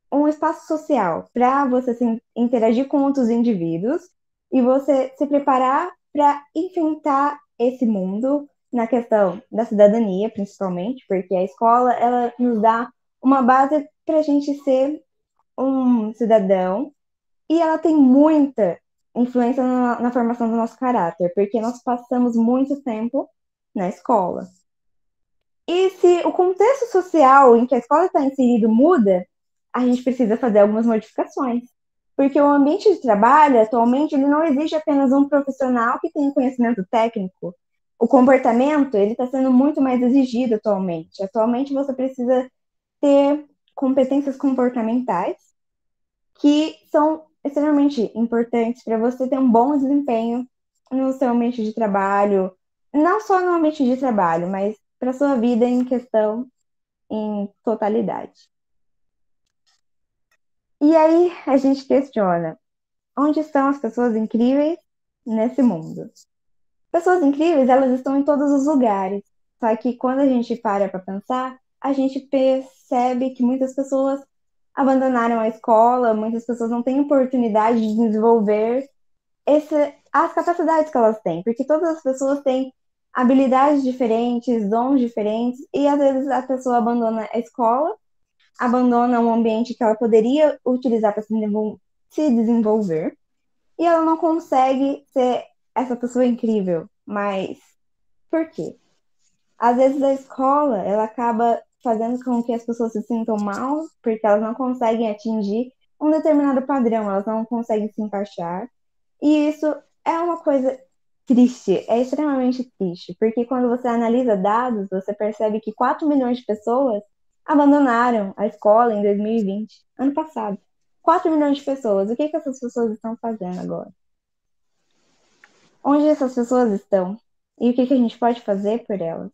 um espaço social para você se interagir com outros indivíduos e você se preparar para enfrentar esse mundo na questão da cidadania, principalmente, porque a escola ela nos dá uma base para a gente ser um cidadão e ela tem muita influência na formação do nosso caráter, porque nós passamos muito tempo na escola. E se o contexto social em que a escola está inserido muda, a gente precisa fazer algumas modificações. Porque o ambiente de trabalho, atualmente, ele não exige apenas um profissional que tenha conhecimento técnico. O comportamento, ele está sendo muito mais exigido atualmente. Atualmente, você precisa ter competências comportamentais que são extremamente importantes para você ter um bom desempenho no seu ambiente de trabalho, não só no ambiente de trabalho, mas para a sua vida em questão, em totalidade. E aí a gente questiona, onde estão as pessoas incríveis nesse mundo? Pessoas incríveis, elas estão em todos os lugares. Só que quando a gente para pensar, a gente percebe que muitas pessoas abandonaram a escola, muitas pessoas não têm oportunidade de desenvolver as capacidades que elas têm, porque todas as pessoas têm habilidades diferentes, dons diferentes, e às vezes a pessoa abandona a escola, abandona um ambiente que ela poderia utilizar para se desenvolver, e ela não consegue ser essa pessoa incrível. Mas por quê? Às vezes a escola, ela acaba fazendo com que as pessoas se sintam mal, porque elas não conseguem atingir um determinado padrão, elas não conseguem se encaixar, e isso é uma coisa triste, é extremamente triste, porque quando você analisa dados, você percebe que 4 milhões de pessoas abandonaram a escola em 2020, ano passado. 4 milhões de pessoas. O que essas pessoas estão fazendo agora? Onde essas pessoas estão? E o que a gente pode fazer por elas?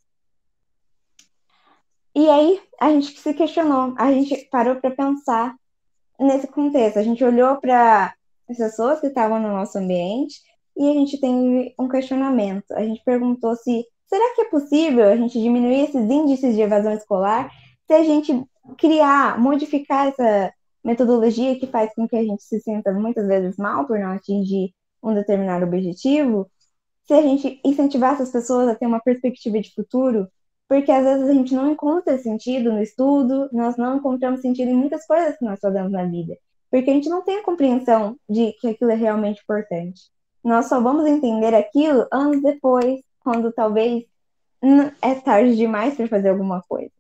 E aí, a gente se questionou, a gente parou para pensar nesse contexto. A gente olhou para as pessoas que estavam no nosso ambiente e a gente tem um questionamento. A gente perguntou se será que é possível a gente diminuir esses índices de evasão escolar se a gente modificar essa metodologia que faz com que a gente se sinta muitas vezes mal por não atingir um determinado objetivo, se a gente incentivar essas pessoas a ter uma perspectiva de futuro, porque às vezes a gente não encontra sentido no estudo, nós não encontramos sentido em muitas coisas que nós fazemos na vida, porque a gente não tem a compreensão de que aquilo é realmente importante. Nós só vamos entender aquilo anos depois, quando talvez é tarde demais para fazer alguma coisa.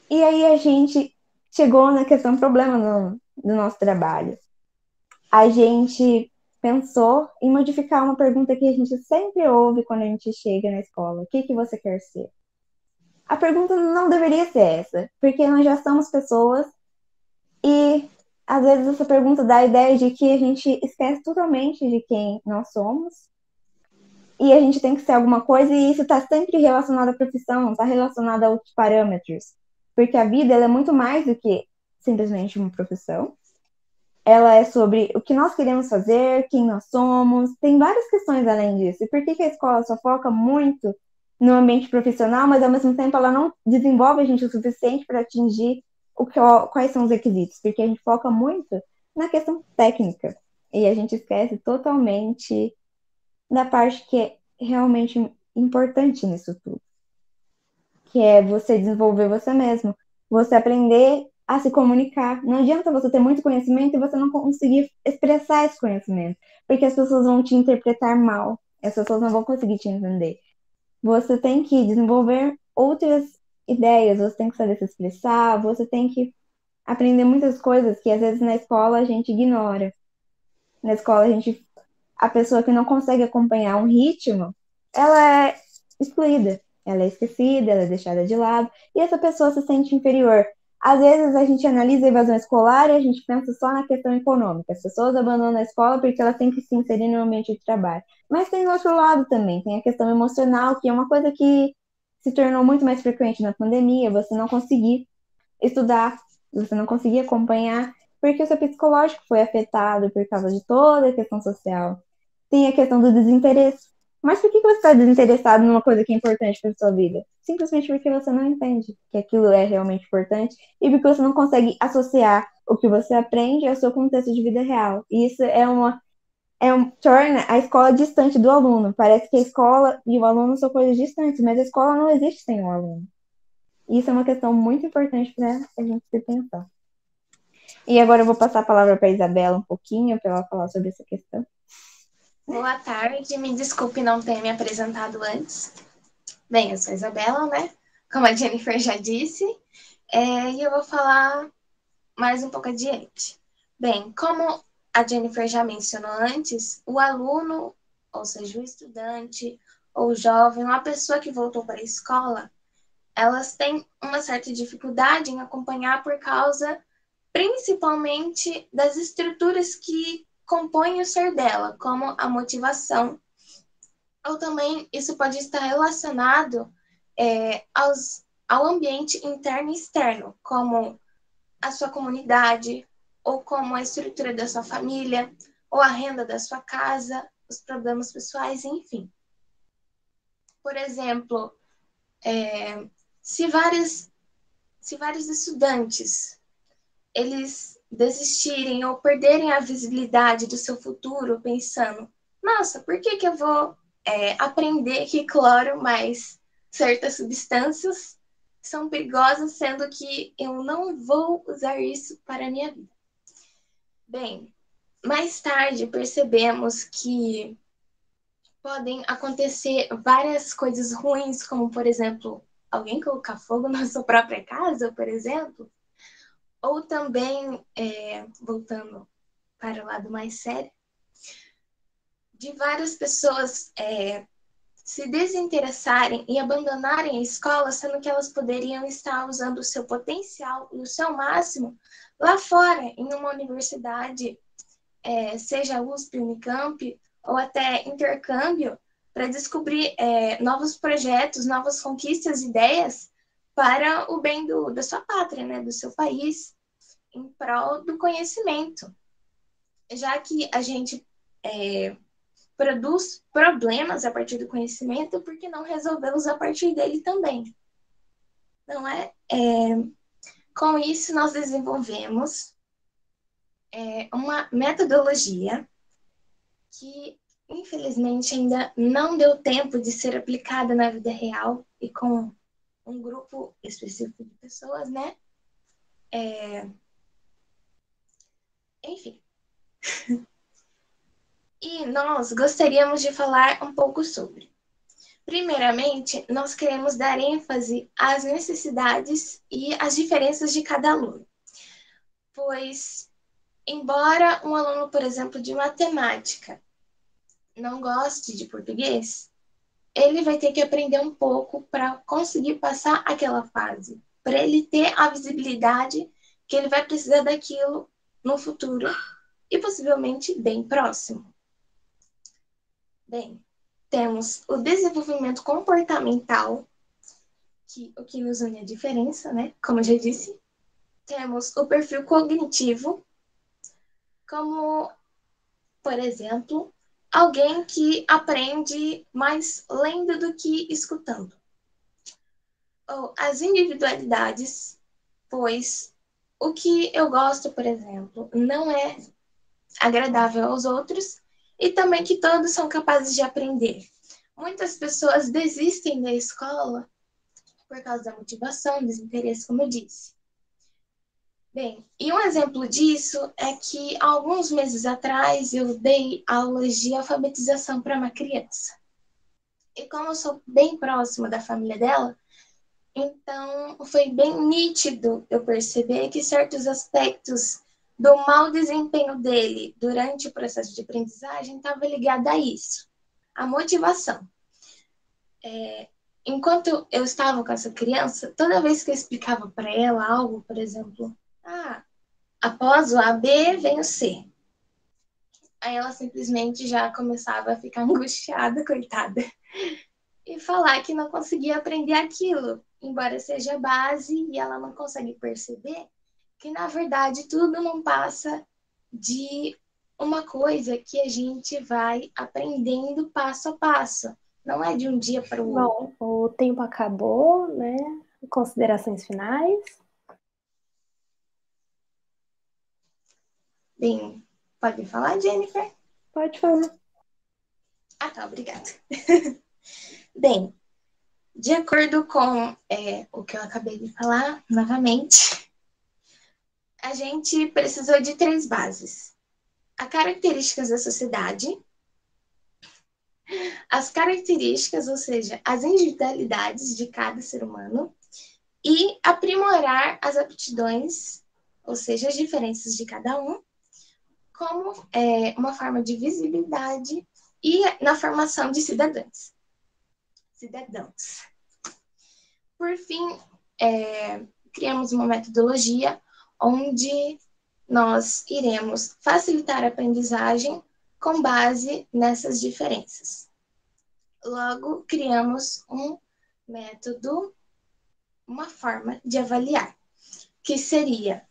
E aí a gente chegou na questão problema do nosso trabalho. A gente pensou em modificar uma pergunta que a gente sempre ouve quando a gente chega na escola. O que você quer ser? A pergunta não deveria ser essa, porque nós já somos pessoas e às vezes essa pergunta dá a ideia de que a gente esquece totalmente de quem nós somos e a gente tem que ser alguma coisa, e isso está sempre relacionado à profissão, não está relacionado a outros parâmetros. Porque a vida ela é muito mais do que simplesmente uma profissão. Ela é sobre o que nós queremos fazer, quem nós somos, tem várias questões além disso. E por que a escola só foca muito no ambiente profissional, mas ao mesmo tempo ela não desenvolve a gente o suficiente para atingir quais são os requisitos? Porque a gente foca muito na questão técnica e a gente esquece totalmente da parte que é realmente importante nisso tudo, que é você desenvolver você mesmo, você aprender a se comunicar. Não adianta você ter muito conhecimento e você não conseguir expressar esse conhecimento, porque as pessoas vão te interpretar mal, as pessoas não vão conseguir te entender. Você tem que desenvolver outras ideias, você tem que saber se expressar, você tem que aprender muitas coisas que às vezes na escola a gente ignora. Na escola a pessoa que não consegue acompanhar um ritmo, ela é excluída, ela é esquecida, ela é deixada de lado, e essa pessoa se sente inferior. Às vezes a gente analisa a evasão escolar e a gente pensa só na questão econômica. As pessoas abandonam a escola porque elas têm que se inserir no ambiente de trabalho. Mas tem o outro lado também, tem a questão emocional, que é uma coisa que se tornou muito mais frequente na pandemia, você não conseguir estudar, você não conseguir acompanhar, porque o seu psicológico foi afetado por causa de toda a questão social. Tem a questão do desinteresse. Mas por que você está desinteressado numa coisa que é importante para a sua vida? Simplesmente porque você não entende que aquilo é realmente importante e porque você não consegue associar o que você aprende ao seu contexto de vida real. E isso torna a escola distante do aluno. Parece que a escola e o aluno são coisas distantes, mas a escola não existe sem o aluno. E isso é uma questão muito importante para a gente se pensar. E agora eu vou passar a palavra para a Isabela um pouquinho, para ela falar sobre essa questão. Boa tarde, me desculpe não ter me apresentado antes. Bem, eu sou a Isabela, né? Como a Jennifer já disse, e eu vou falar mais um pouco adiante. Bem, como a Jennifer já mencionou antes, o aluno, ou seja, o estudante, ou o jovem, uma pessoa que voltou para a escola, elas têm uma certa dificuldade em acompanhar por causa, principalmente, das estruturas que compõem o ser dela, como a motivação. Ou também isso pode estar relacionado ao ambiente interno e externo, como a sua comunidade, ou como a estrutura da sua família, ou a renda da sua casa, os problemas pessoais, enfim. Por exemplo, se vários estudantes eles desistirem ou perderem a visibilidade do seu futuro pensando, nossa, por que eu vou aprender que cloro mais certas substâncias são perigosas, sendo que eu não vou usar isso para a minha vida? Bem, mais tarde percebemos que podem acontecer várias coisas ruins, como, por exemplo, alguém colocar fogo na sua própria casa, por exemplo. Ou também, voltando para o lado mais sério, de várias pessoas se desinteressarem e abandonarem a escola, sendo que elas poderiam estar usando o seu potencial e o seu máximo lá fora, em uma universidade, seja USP, Unicamp, ou até intercâmbio, para descobrir novos projetos, novas conquistas, ideias, para o bem da sua pátria, né, do seu país, em prol do conhecimento. Já que a gente, produz problemas a partir do conhecimento, por que não resolvê-los a partir dele também? Não é? Com isso, nós desenvolvemos uma metodologia que, infelizmente, ainda não deu tempo de ser aplicada na vida real e com um grupo específico de pessoas, né? Enfim. E nós gostaríamos de falar um pouco sobre. Primeiramente, nós queremos dar ênfase às necessidades e às diferenças de cada aluno. Pois, embora um aluno, por exemplo, de matemática não goste de português, ele vai ter que aprender um pouco para conseguir passar aquela fase, para ele ter a visibilidade que ele vai precisar daquilo no futuro e possivelmente bem próximo. Bem, temos o desenvolvimento comportamental, o que nos une a diferença, né? Como eu já disse. Temos o perfil cognitivo, como, por exemplo, alguém que aprende mais lendo do que escutando. Ou as individualidades, pois o que eu gosto, por exemplo, não é agradável aos outros, e também que todos são capazes de aprender. Muitas pessoas desistem da escola por causa da motivação, desinteresse, como eu disse. Bem, e um exemplo disso é que alguns meses atrás eu dei aulas de alfabetização para uma criança. E como eu sou bem próxima da família dela, então foi bem nítido eu perceber que certos aspectos do mau desempenho dele durante o processo de aprendizagem estava ligado a isso, a motivação. Enquanto eu estava com essa criança, toda vez que eu explicava para ela algo, por exemplo, após o A, B, vem o C. Aí ela simplesmente já começava a ficar angustiada, coitada, e falar que não conseguia aprender aquilo, embora seja a base, e ela não consegue perceber que, na verdade, tudo não passa de uma coisa que a gente vai aprendendo passo a passo. Não é de um dia para o outro. Bom, o tempo acabou, né? Considerações finais? Bem, pode falar, Jennifer? Pode falar. Tá, obrigada. Bem, de acordo com o que eu acabei de falar, novamente, a gente precisou de 3 bases. As características da sociedade, as características, ou seja, as individualidades de cada ser humano, e aprimorar as aptidões, ou seja, as diferenças de cada um, como uma forma de visibilidade e na formação de cidadãos. Por fim, criamos uma metodologia onde nós iremos facilitar a aprendizagem com base nessas diferenças. Logo, criamos um método, uma forma de avaliar, que seria...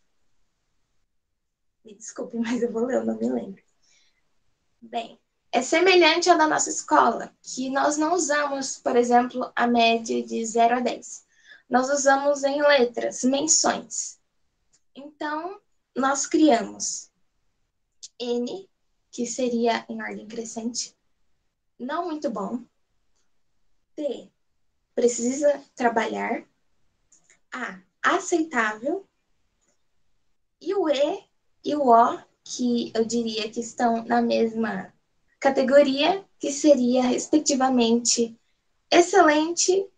Me desculpe, mas eu vou ler, eu não me lembro. Bem, é semelhante ao da nossa escola, que nós não usamos, por exemplo, a média de 0 a 10. Nós usamos em letras, menções. Então, nós criamos N, que seria em ordem crescente, não muito bom. T, precisa trabalhar. A, aceitável. E o E e o O, que eu diria que estão na mesma categoria, que seria, respectivamente, excelente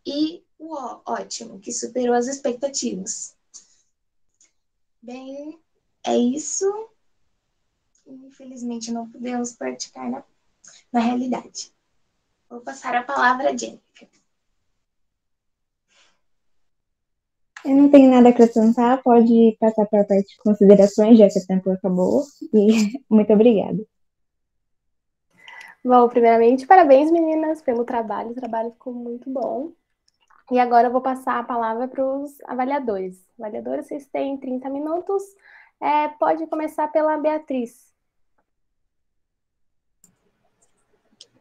e o O, ótimo, que superou as expectativas. Bem, é isso. Infelizmente, não podemos praticar na realidade. Vou passar a palavra a Jennifer. Eu não tenho nada a acrescentar, pode passar para a parte de considerações, já que o tempo acabou. E muito obrigada. Bom, primeiramente, parabéns, meninas, pelo trabalho. O trabalho ficou muito bom. E agora eu vou passar a palavra para os avaliadores. Avaliadores, vocês têm 30 minutos. Pode começar pela Beatriz.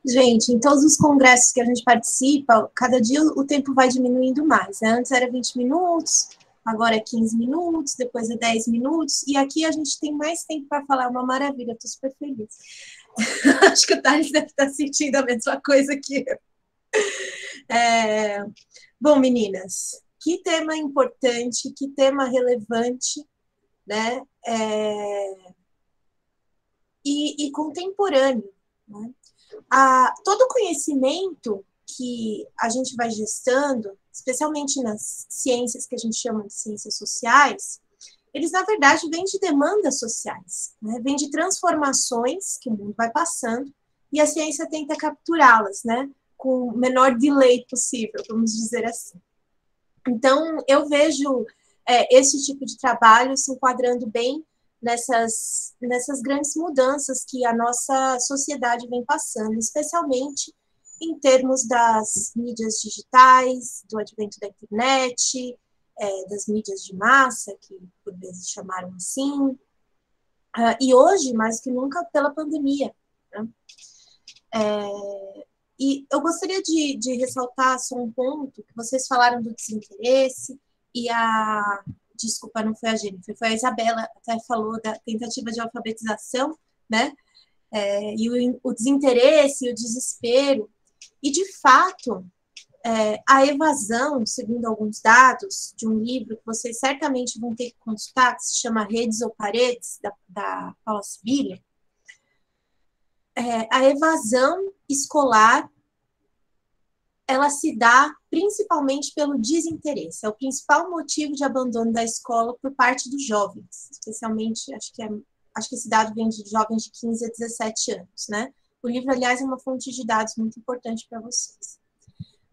Gente, em todos os congressos que a gente participa, cada dia o tempo vai diminuindo mais, né? Antes era 20 minutos, agora é 15 minutos, depois é 10 minutos, e aqui a gente tem mais tempo para falar, uma maravilha, estou super feliz. Acho que o Thales deve estar sentindo a mesma coisa que eu. Bom, meninas, que tema importante, que tema relevante, né? E contemporâneo, né? Todo conhecimento que a gente vai gestando, especialmente nas ciências que a gente chama de ciências sociais, eles, na verdade, vêm de demandas sociais, né? Vêm de transformações que o mundo vai passando, e a ciência tenta capturá-las, né? Com o menor delay possível, vamos dizer assim. Então, eu vejo esse tipo de trabalho se enquadrando bem nessas grandes mudanças que a nossa sociedade vem passando, especialmente em termos das mídias digitais, do advento da internet, das mídias de massa, que por vezes chamaram assim, e hoje, mais que nunca, pela pandemia, né? E eu gostaria de ressaltar só um ponto, que vocês falaram do desinteresse, e desculpa, não foi a Jennifer, foi a Isabela, até falou da tentativa de alfabetização, né? E o desinteresse, o desespero, e de fato, a evasão, segundo alguns dados de um livro que vocês certamente vão ter que consultar, que se chama Redes ou Paredes, da Paula Sibilha, a evasão escolar, ela se dá principalmente pelo desinteresse. É o principal motivo de abandono da escola por parte dos jovens, especialmente, acho que esse dado vem de jovens de 15 a 17 anos, né? O livro, aliás, é uma fonte de dados muito importante para vocês.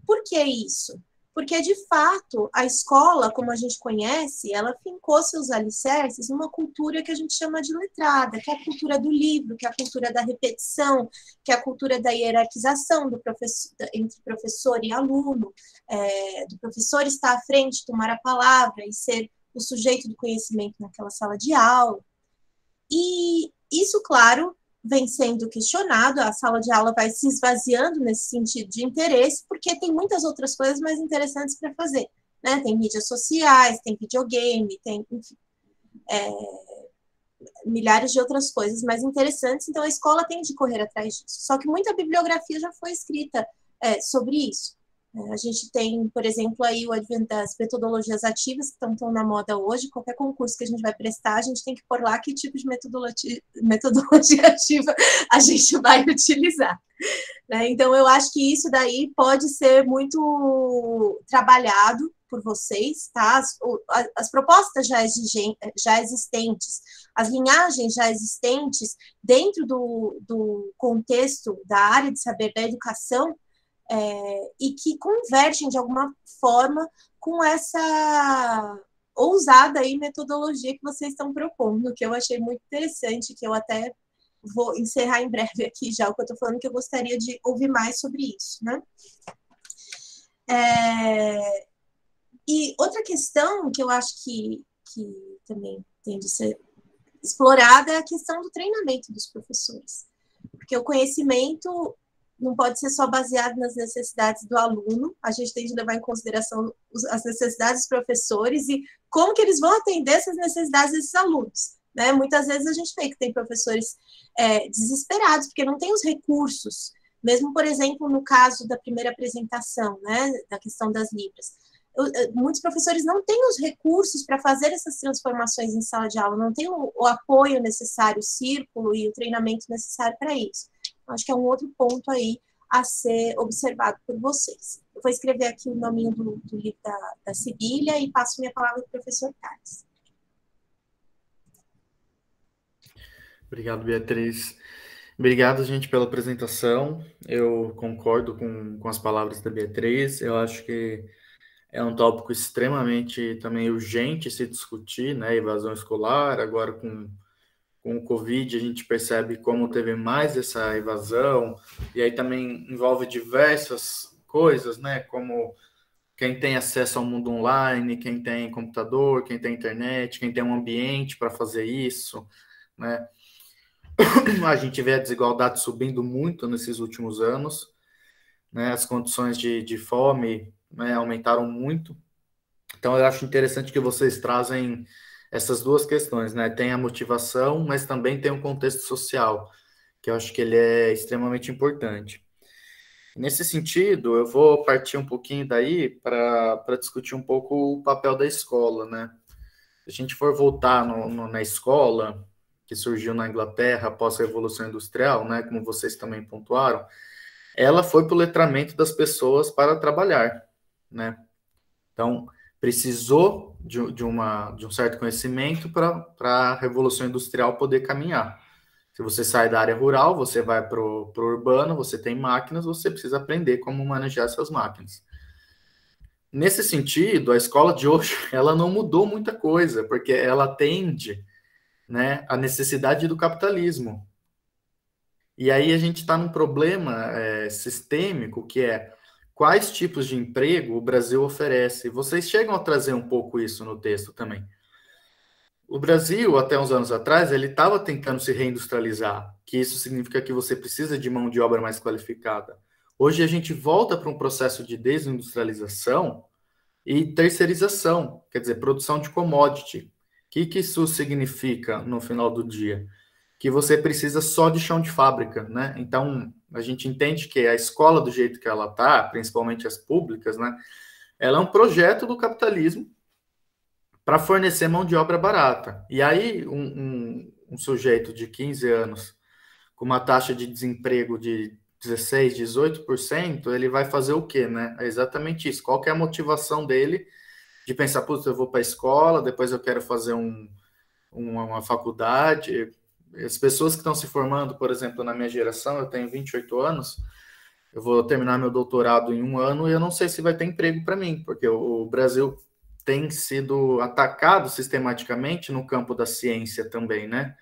Por que isso? Porque, de fato, a escola, como a gente conhece, ela fincou seus alicerces numa cultura que a gente chama de letrada, que é a cultura do livro, que é a cultura da repetição, que é a cultura da hierarquização entre professor e aluno, do professor estar à frente, tomar a palavra e ser o sujeito do conhecimento naquela sala de aula. E isso, claro, vem sendo questionado, a sala de aula vai se esvaziando nesse sentido de interesse, porque tem muitas outras coisas mais interessantes para fazer, né? Tem mídias sociais, tem videogame, tem, enfim, milhares de outras coisas mais interessantes, então a escola tem de correr atrás disso. Só que muita bibliografia já foi escrita sobre isso. A gente tem, por exemplo, aí o advento das metodologias ativas, que estão tão na moda hoje. Qualquer concurso que a gente vai prestar, a gente tem que pôr lá que tipo de metodologia ativa a gente vai utilizar, né? Então, eu acho que isso daí pode ser muito trabalhado por vocês, tá? As propostas já existentes, as linhagens já existentes dentro do contexto da área de saber da educação, e que convergem de alguma forma com essa ousada aí metodologia que vocês estão propondo, que eu achei muito interessante, que eu até vou encerrar em breve aqui já o que eu estou falando, que eu gostaria de ouvir mais sobre isso, né? E outra questão que eu acho que também tem de ser explorada é a questão do treinamento dos professores, porque o conhecimento não pode ser só baseado nas necessidades do aluno, a gente tem de levar em consideração as necessidades dos professores e como que eles vão atender essas necessidades desses alunos, né? Muitas vezes a gente vê que tem professores desesperados, porque não tem os recursos, mesmo, por exemplo, no caso da primeira apresentação, né, da questão das Libras. Muitos professores não têm os recursos para fazer essas transformações em sala de aula, não têm o apoio necessário, o círculo e o treinamento necessário para isso. Acho que é um outro ponto aí a ser observado por vocês. Eu vou escrever aqui o nominho do livro da Sibilha e passo minha palavra para o professor Thales. Obrigado, Beatriz. Obrigado, gente, pela apresentação. Eu concordo com as palavras da Beatriz. Eu acho que é um tópico extremamente também urgente se discutir, né? Evasão escolar. Agora, com o Covid, a gente percebe como teve mais essa evasão, e aí também envolve diversas coisas, né? Como quem tem acesso ao mundo online, quem tem computador, quem tem internet, quem tem um ambiente para fazer isso, né? A gente vê a desigualdade subindo muito nesses últimos anos, né? As condições de fome, né, aumentaram muito. Então, eu acho interessante que vocês trazem essas duas questões, né? Tem a motivação, mas também tem um contexto social, que eu acho que ele é extremamente importante. Nesse sentido, eu vou partir um pouquinho daí para discutir um pouco o papel da escola, né? Se a gente for voltar na escola, que surgiu na Inglaterra após a Revolução Industrial, né, como vocês também pontuaram, ela foi para o letramento das pessoas para trabalhar, né? Então, precisou de um certo conhecimento para a Revolução Industrial poder caminhar. Se você sai da área rural, você vai para o urbano, você tem máquinas, você precisa aprender como manejar essas máquinas. Nesse sentido, a escola de hoje, ela não mudou muita coisa, porque ela atende, né, a necessidade do capitalismo. E aí a gente está num problema sistêmico, que é quais tipos de emprego o Brasil oferece. Vocês chegam a trazer um pouco isso no texto também. O Brasil, até uns anos atrás, ele estava tentando se reindustrializar, que isso significa que você precisa de mão de obra mais qualificada. Hoje a gente volta para um processo de desindustrialização e terceirização, quer dizer, produção de commodity. O que isso significa no final do dia? Que você precisa só de chão de fábrica, né? Então, a gente entende que a escola, do jeito que ela está, principalmente as públicas, né? Ela é um projeto do capitalismo para fornecer mão de obra barata. E aí, um sujeito de 15 anos, com uma taxa de desemprego de 16%, 18%, ele vai fazer o quê, né? É exatamente isso. Qual que é a motivação dele de pensar, putz, eu vou para a escola, depois eu quero fazer uma faculdade. As pessoas que estão se formando, por exemplo, na minha geração, eu tenho 28 anos, eu vou terminar meu doutorado em 1 ano e eu não sei se vai ter emprego para mim, porque o Brasil tem sido atacado sistematicamente no campo da ciência também, né?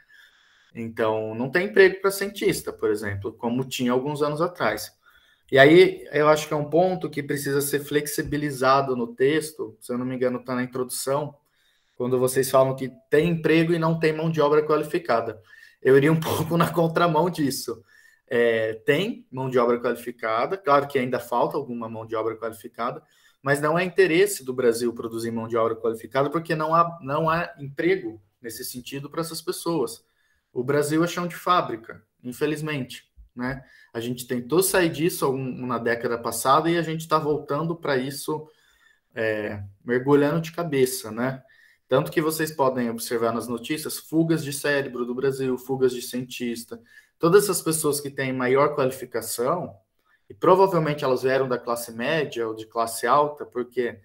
Então, não tem emprego para cientista, por exemplo, como tinha alguns anos atrás. E aí, eu acho que é um ponto que precisa ser flexibilizado no texto, se eu não me engano, está na introdução, quando vocês falam que tem emprego e não tem mão de obra qualificada. Eu iria um pouco na contramão disso. Tem mão de obra qualificada, claro que ainda falta alguma mão de obra qualificada, mas não é interesse do Brasil produzir mão de obra qualificada, porque não há emprego nesse sentido para essas pessoas. O Brasil é chão de fábrica, infelizmente, né? A gente tentou sair disso na década passada e a gente está voltando para isso, mergulhando de cabeça, né? Tanto que vocês podem observar nas notícias fugas de cérebro do Brasil, fugas de cientista. Todas essas pessoas que têm maior qualificação, e provavelmente elas vieram da classe média ou de classe alta, porque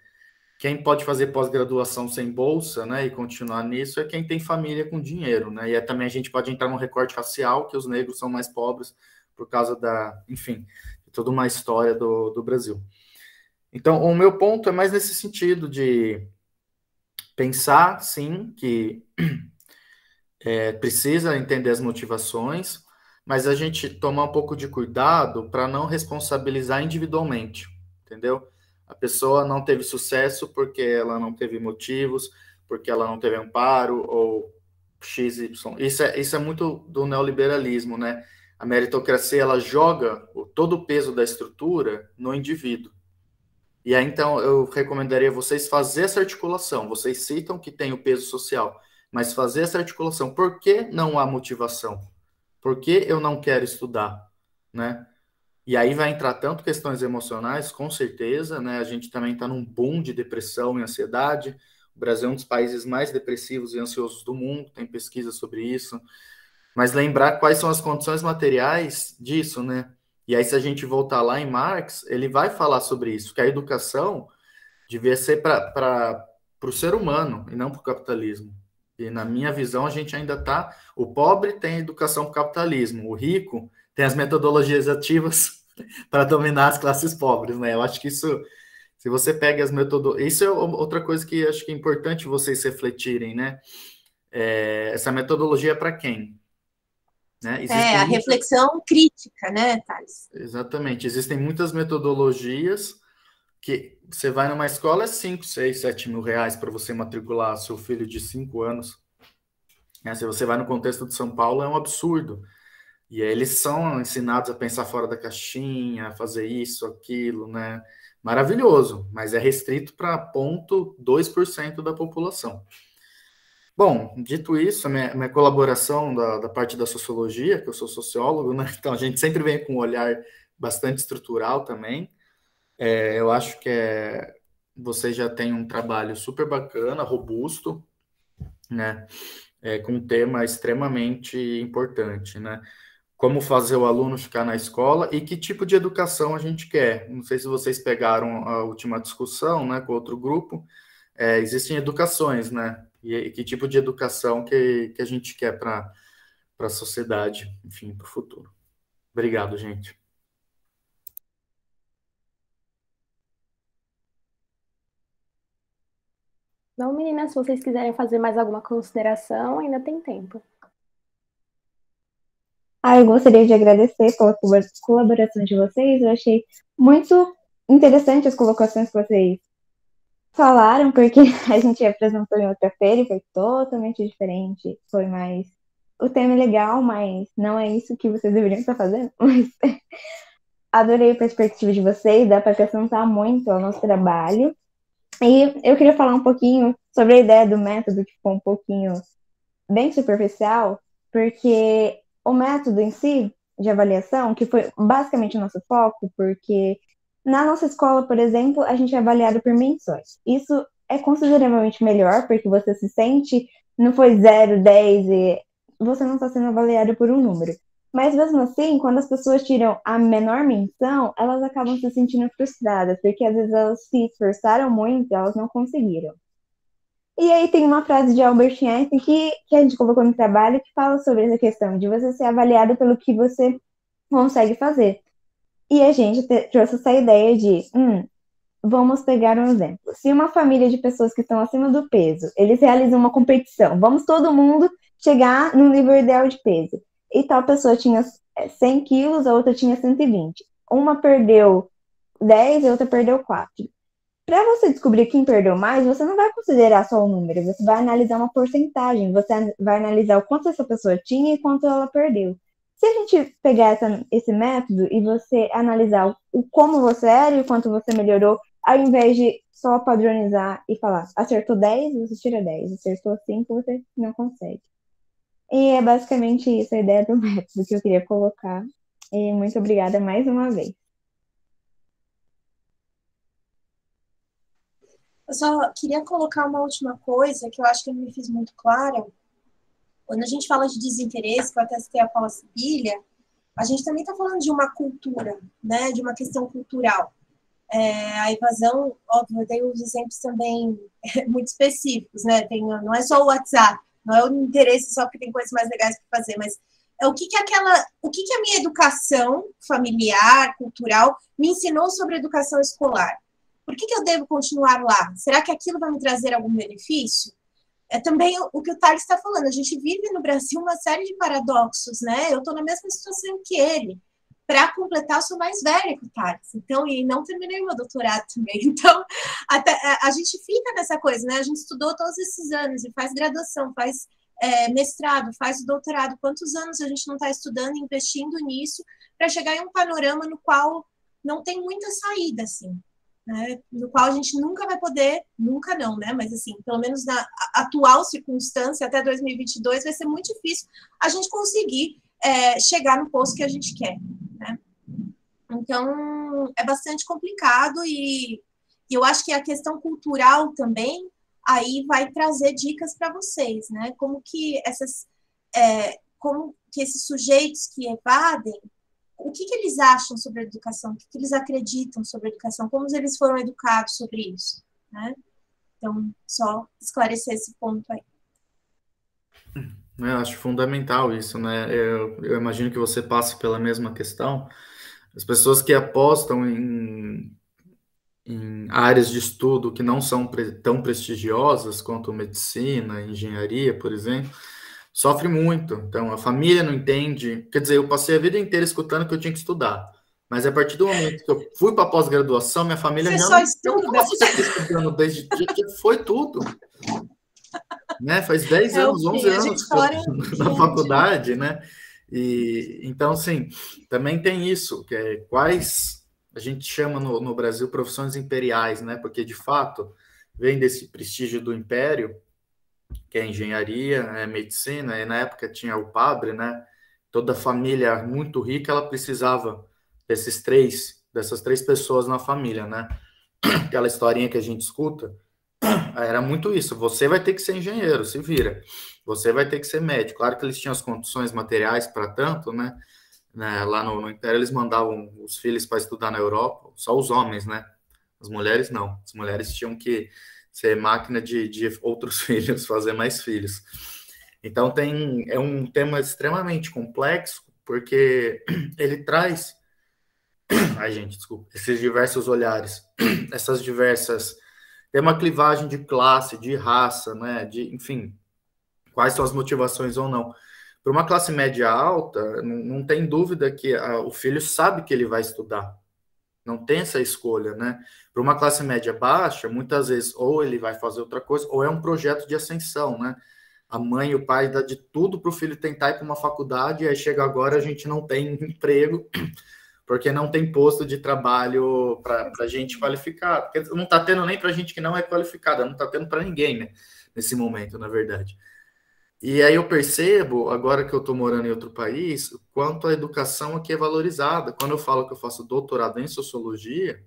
quem pode fazer pós-graduação sem bolsa, né, e continuar nisso é quem tem família com dinheiro, né? E também a gente pode entrar num recorte racial, que os negros são mais pobres por causa enfim, de toda uma história do Brasil. Então, o meu ponto é mais nesse sentido de pensar, sim, que precisa entender as motivações, mas a gente tomar um pouco de cuidado para não responsabilizar individualmente, entendeu? A pessoa não teve sucesso porque ela não teve motivos, porque ela não teve amparo, ou XY. Isso é muito do neoliberalismo, né? A meritocracia, ela joga todo o peso da estrutura no indivíduo. E aí, então, eu recomendaria vocês fazer essa articulação. Vocês citam que tem o peso social, mas fazer essa articulação. Por que não há motivação? Por que eu não quero estudar, né? E aí vai entrar tanto questões emocionais, com certeza, né? A gente também está num boom de depressão e ansiedade. O Brasil é um dos países mais depressivos e ansiosos do mundo, tem pesquisa sobre isso. Mas lembrar quais são as condições materiais disso, né? E aí, se a gente voltar lá em Marx, ele vai falar sobre isso, que a educação devia ser para o ser humano e não para o capitalismo. E na minha visão, a gente ainda está... O pobre tem educação para o capitalismo, o rico tem as metodologias ativas para dominar as classes pobres, né? Eu acho que isso, se você pega as metodologias... Isso é outra coisa que acho que é importante vocês refletirem, né? Essa metodologia é para quem? Né? A reflexão crítica, né, Thales? Exatamente. Existem muitas metodologias que você vai numa escola, é 5, 6, 7 mil reais para você matricular seu filho de 5 anos. Se você vai no contexto de São Paulo, é um absurdo. E aí eles são ensinados a pensar fora da caixinha, a fazer isso, aquilo, né? Maravilhoso, mas é restrito para 0,2% da população. Bom, dito isso, a minha colaboração da parte da sociologia, que eu sou sociólogo, né? Então a gente sempre vem com um olhar bastante estrutural também. Eu acho que você já tem um trabalho super bacana, robusto, né? Com um tema extremamente importante, né? Como fazer o aluno ficar na escola e que tipo de educação a gente quer. Não sei se vocês pegaram a última discussão, né, com outro grupo. Existem educações, né? E que tipo de educação que a gente quer para a sociedade, enfim, para o futuro. Obrigado, gente. Não, meninas, se vocês quiserem fazer mais alguma consideração, ainda tem tempo. Eu gostaria de agradecer pela colaboração de vocês. Eu achei muito interessante as colocações que vocês falaram, porque a gente apresentou em outra feira e foi totalmente diferente. Foi mais... O tema é legal, mas não é isso que vocês deveriam estar fazendo. Mas adorei a perspectiva de vocês, dá para acrescentar muito ao nosso trabalho. E eu queria falar um pouquinho sobre a ideia do método, que ficou um pouquinho bem superficial, porque o método em si, de avaliação, que foi basicamente o nosso foco, porque na nossa escola, por exemplo, a gente é avaliado por menções. Isso é consideravelmente melhor, porque você se sente, não foi 0, 10, e você não está sendo avaliado por um número. Mas mesmo assim, quando as pessoas tiram a menor menção, elas acabam se sentindo frustradas, porque às vezes elas se esforçaram muito e elas não conseguiram. E aí tem uma frase de Albert Einstein que a gente colocou no trabalho que fala sobre essa questão de você ser avaliado pelo que você consegue fazer. E a gente trouxe essa ideia de, vamos pegar um exemplo. Se uma família de pessoas que estão acima do peso, eles realizam uma competição, vamos todo mundo chegar no nível ideal de peso. E tal pessoa tinha 100 quilos, a outra tinha 120. Uma perdeu 10 e a outra perdeu 4. Para você descobrir quem perdeu mais, você não vai considerar só o número, você vai analisar uma porcentagem, você vai analisar o quanto essa pessoa tinha e quanto ela perdeu. Se a gente pegar esse método e você analisar o como você era e o quanto você melhorou, ao invés de só padronizar e falar, acertou 10, você tira 10, acertou 5, você não consegue. E é basicamente isso a ideia do método que eu queria colocar. E muito obrigada mais uma vez. Eu só queria colocar uma última coisa que eu acho que eu não me fiz muito clara. Quando a gente fala de desinteresse, que eu até citei a Paula Sibilha, a gente também está falando de uma cultura, né? De uma questão cultural. A evasão, óbvio, eu dei uns exemplos também muito específicos, né? Não é só o WhatsApp, não é o interesse só porque tem coisas mais legais para fazer, mas é o que a minha educação familiar, cultural, me ensinou sobre educação escolar. Por que eu devo continuar lá? Será que aquilo vai me trazer algum benefício? É também o que o Thales está falando. A gente vive no Brasil uma série de paradoxos, né? Eu estou na mesma situação que ele. Para completar, eu sou mais velha que o Thales. Então, e não terminei meu doutorado também. Então, a gente fica nessa coisa, né? A gente estudou todos esses anos e faz graduação, faz mestrado, faz doutorado. Quantos anos a gente não está estudando, investindo nisso, para chegar em um panorama no qual não tem muita saída, assim. Né, no qual a gente nunca vai poder, nunca não, né? Mas assim, pelo menos na atual circunstância, até 2022, vai ser muito difícil a gente conseguir chegar no posto que a gente quer, né? Então, é bastante complicado e eu acho que a questão cultural também aí vai trazer dicas para vocês, né? Como que esses sujeitos que evadem, o que eles acham sobre a educação, o que eles acreditam sobre a educação, como eles foram educados sobre isso, né? Então, só esclarecer esse ponto aí. Eu acho fundamental isso, né? Eu imagino que você passe pela mesma questão. As pessoas que apostam em áreas de estudo que não são tão prestigiosas quanto medicina, engenharia, por exemplo, sofre muito. Então, a família não entende. Quer dizer, eu passei a vida inteira escutando que eu tinha que estudar. Mas a partir do momento que eu fui para a pós-graduação, minha família você já só estuda. Como você está estudando desde que foi tudo? né? Faz 10 anos, 11 A gente anos que eu chora estou na junto. faculdade, né? E então, assim, também tem isso, que é quais a gente chama no Brasil profissões imperiais, né? Porque de fato vem desse prestígio do império, que é engenharia, é medicina, e na época tinha o padre, né? Toda família muito rica, ela precisava dessas três pessoas na família, né? Aquela historinha que a gente escuta, era muito isso. Você vai ter que ser engenheiro, se vira. Você vai ter que ser médico. Claro que eles tinham as condições materiais para tanto, né? Lá no Império eles mandavam os filhos para estudar na Europa, só os homens, né? As mulheres não. As mulheres tinham que ser máquina de outros filhos, fazer mais filhos. Então é um tema extremamente complexo, porque ele traz, ai gente, desculpa, esses diversos olhares, essas diversas, tem uma clivagem de classe, de raça, né, enfim, quais são as motivações ou não. Para uma classe média alta, não tem dúvida que o filho sabe que ele vai estudar, não tem essa escolha, né? Para uma classe média baixa, muitas vezes ou ele vai fazer outra coisa, ou é um projeto de ascensão, né? A mãe e o pai dá de tudo para o filho tentar ir para uma faculdade, e aí chega agora a gente não tem emprego, porque não tem posto de trabalho para gente qualificada. Porque não está tendo nem para gente que não é qualificada, não está tendo para ninguém, né? Nesse momento, na verdade. E aí eu percebo, agora que eu estou morando em outro país, o quanto a educação aqui é valorizada. Quando eu falo que eu faço doutorado em sociologia,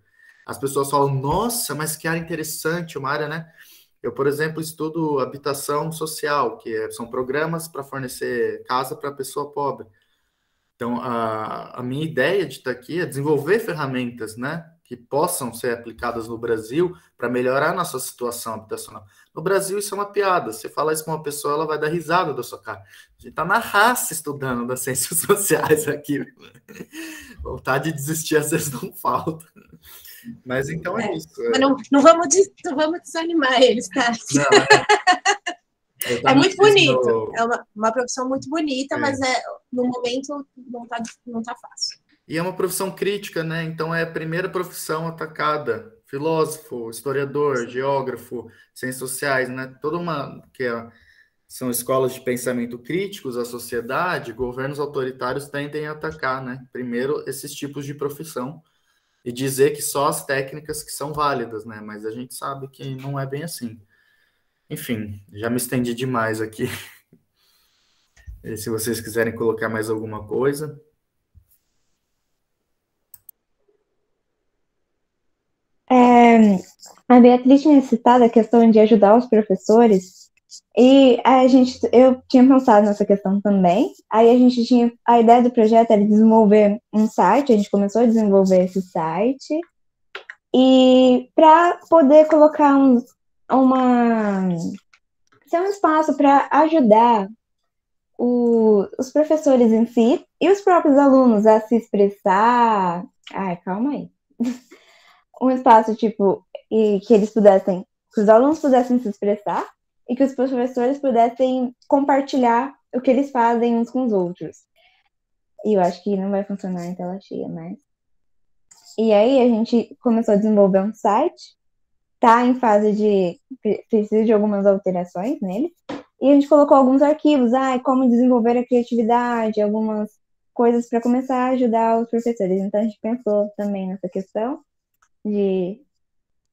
as pessoas falam, nossa, mas que área interessante, uma área, né? Eu, por exemplo, estudo habitação social, são programas para fornecer casa para pessoa pobre. Então, a minha ideia de estar aqui é desenvolver ferramentas, né, que possam ser aplicadas no Brasil para melhorar a nossa situação habitacional. No Brasil, isso é uma piada. Você falar isso com uma pessoa, ela vai dar risada da sua cara. A gente está na raça estudando das ciências sociais aqui. Vontade de desistir às vezes não falta. Mas então é isso. Mas não vamos desanimar eles, tá? Não, é muito bonito. É uma profissão muito bonita, mas no momento não tá fácil. E é uma profissão crítica, né? Então é a primeira profissão atacada. Filósofo, historiador, geógrafo, ciências sociais, né? São escolas de pensamento críticos à sociedade, governos autoritários tendem a atacar, né? Primeiro, esses tipos de profissão e dizer que só as técnicas que são válidas, né? Mas a gente sabe que não é bem assim. Enfim, já me estendi demais aqui. E se vocês quiserem colocar mais alguma coisa. A Beatriz tinha citado a questão de ajudar os professores, e eu tinha pensado nessa questão também. Aí a ideia do projeto era desenvolver um site, a gente começou a desenvolver esse site, e para poder colocar um espaço para ajudar os professores em si e os próprios alunos a se expressar. Ai, calma aí. Um espaço, tipo, que os alunos pudessem se expressar e que os professores pudessem compartilhar o que eles fazem uns com os outros. E eu acho que não vai funcionar em tela cheia, mas... E aí a gente começou a desenvolver um site, tá em fase de... precisa de algumas alterações nele, e a gente colocou alguns arquivos, como desenvolver a criatividade, algumas coisas para começar a ajudar os professores. Então a gente pensou também nessa questão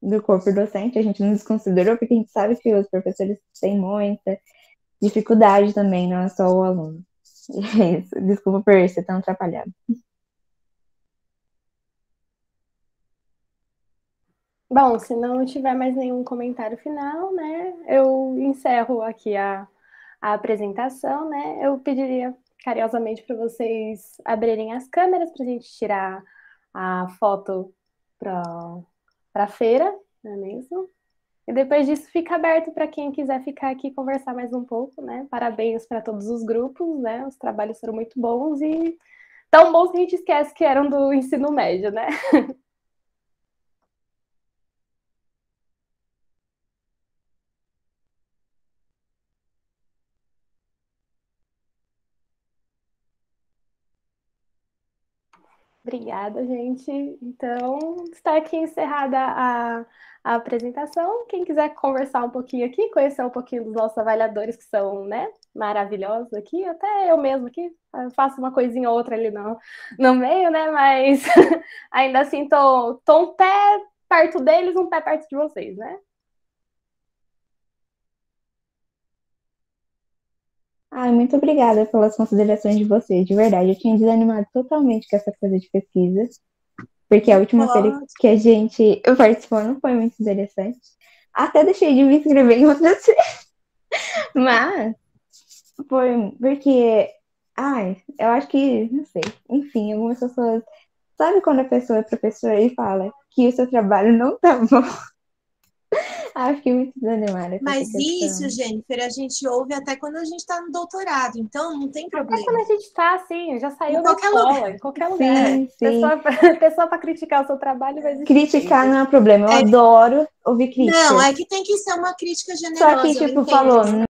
do corpo docente, a gente não desconsiderou, porque a gente sabe que os professores têm muita dificuldade também, não é só o aluno. E é isso. Desculpa por ser tão atrapalhado. Bom, se não tiver mais nenhum comentário final, né, eu encerro aqui a apresentação, né? Eu pediria carinhosamente para vocês abrirem as câmeras para a gente tirar a foto para a feira, não é mesmo? E depois disso fica aberto para quem quiser ficar aqui e conversar mais um pouco, né? Parabéns para todos os grupos, né? Os trabalhos foram muito bons e tão bons que a gente esquece que eram do ensino médio, né? Obrigada, gente. Então, está aqui encerrada a apresentação. Quem quiser conversar um pouquinho aqui, conhecer um pouquinho dos nossos avaliadores que são, né, maravilhosos aqui, até eu mesmo aqui faço uma coisinha ou outra ali no meio, né, mas ainda assim tô um pé perto deles, um pé perto de vocês, né? Ai, muito obrigada pelas considerações de vocês, de verdade. Eu tinha desanimado totalmente com essa coisa de pesquisa, porque a última feira que a gente participou não foi muito interessante. Até deixei de me inscrever em outras feiras. Mas foi porque, eu acho que, não sei, enfim, algumas pessoas. Sabe quando a pessoa é professora e fala que o seu trabalho não tá bom? Acho que muito desanimada. Mas isso, Jennifer, a gente ouve até quando a gente está no doutorado, então não tem problema. Até quando a gente está assim, já saiu Em da qualquer escola, lugar. em qualquer lugar. Sim, sim. Pessoa para criticar o seu trabalho vai existir. Criticar não é problema, eu adoro ouvir crítica. Não, é que tem que ser uma crítica Só generosa. que, eu tipo, entendo. falou,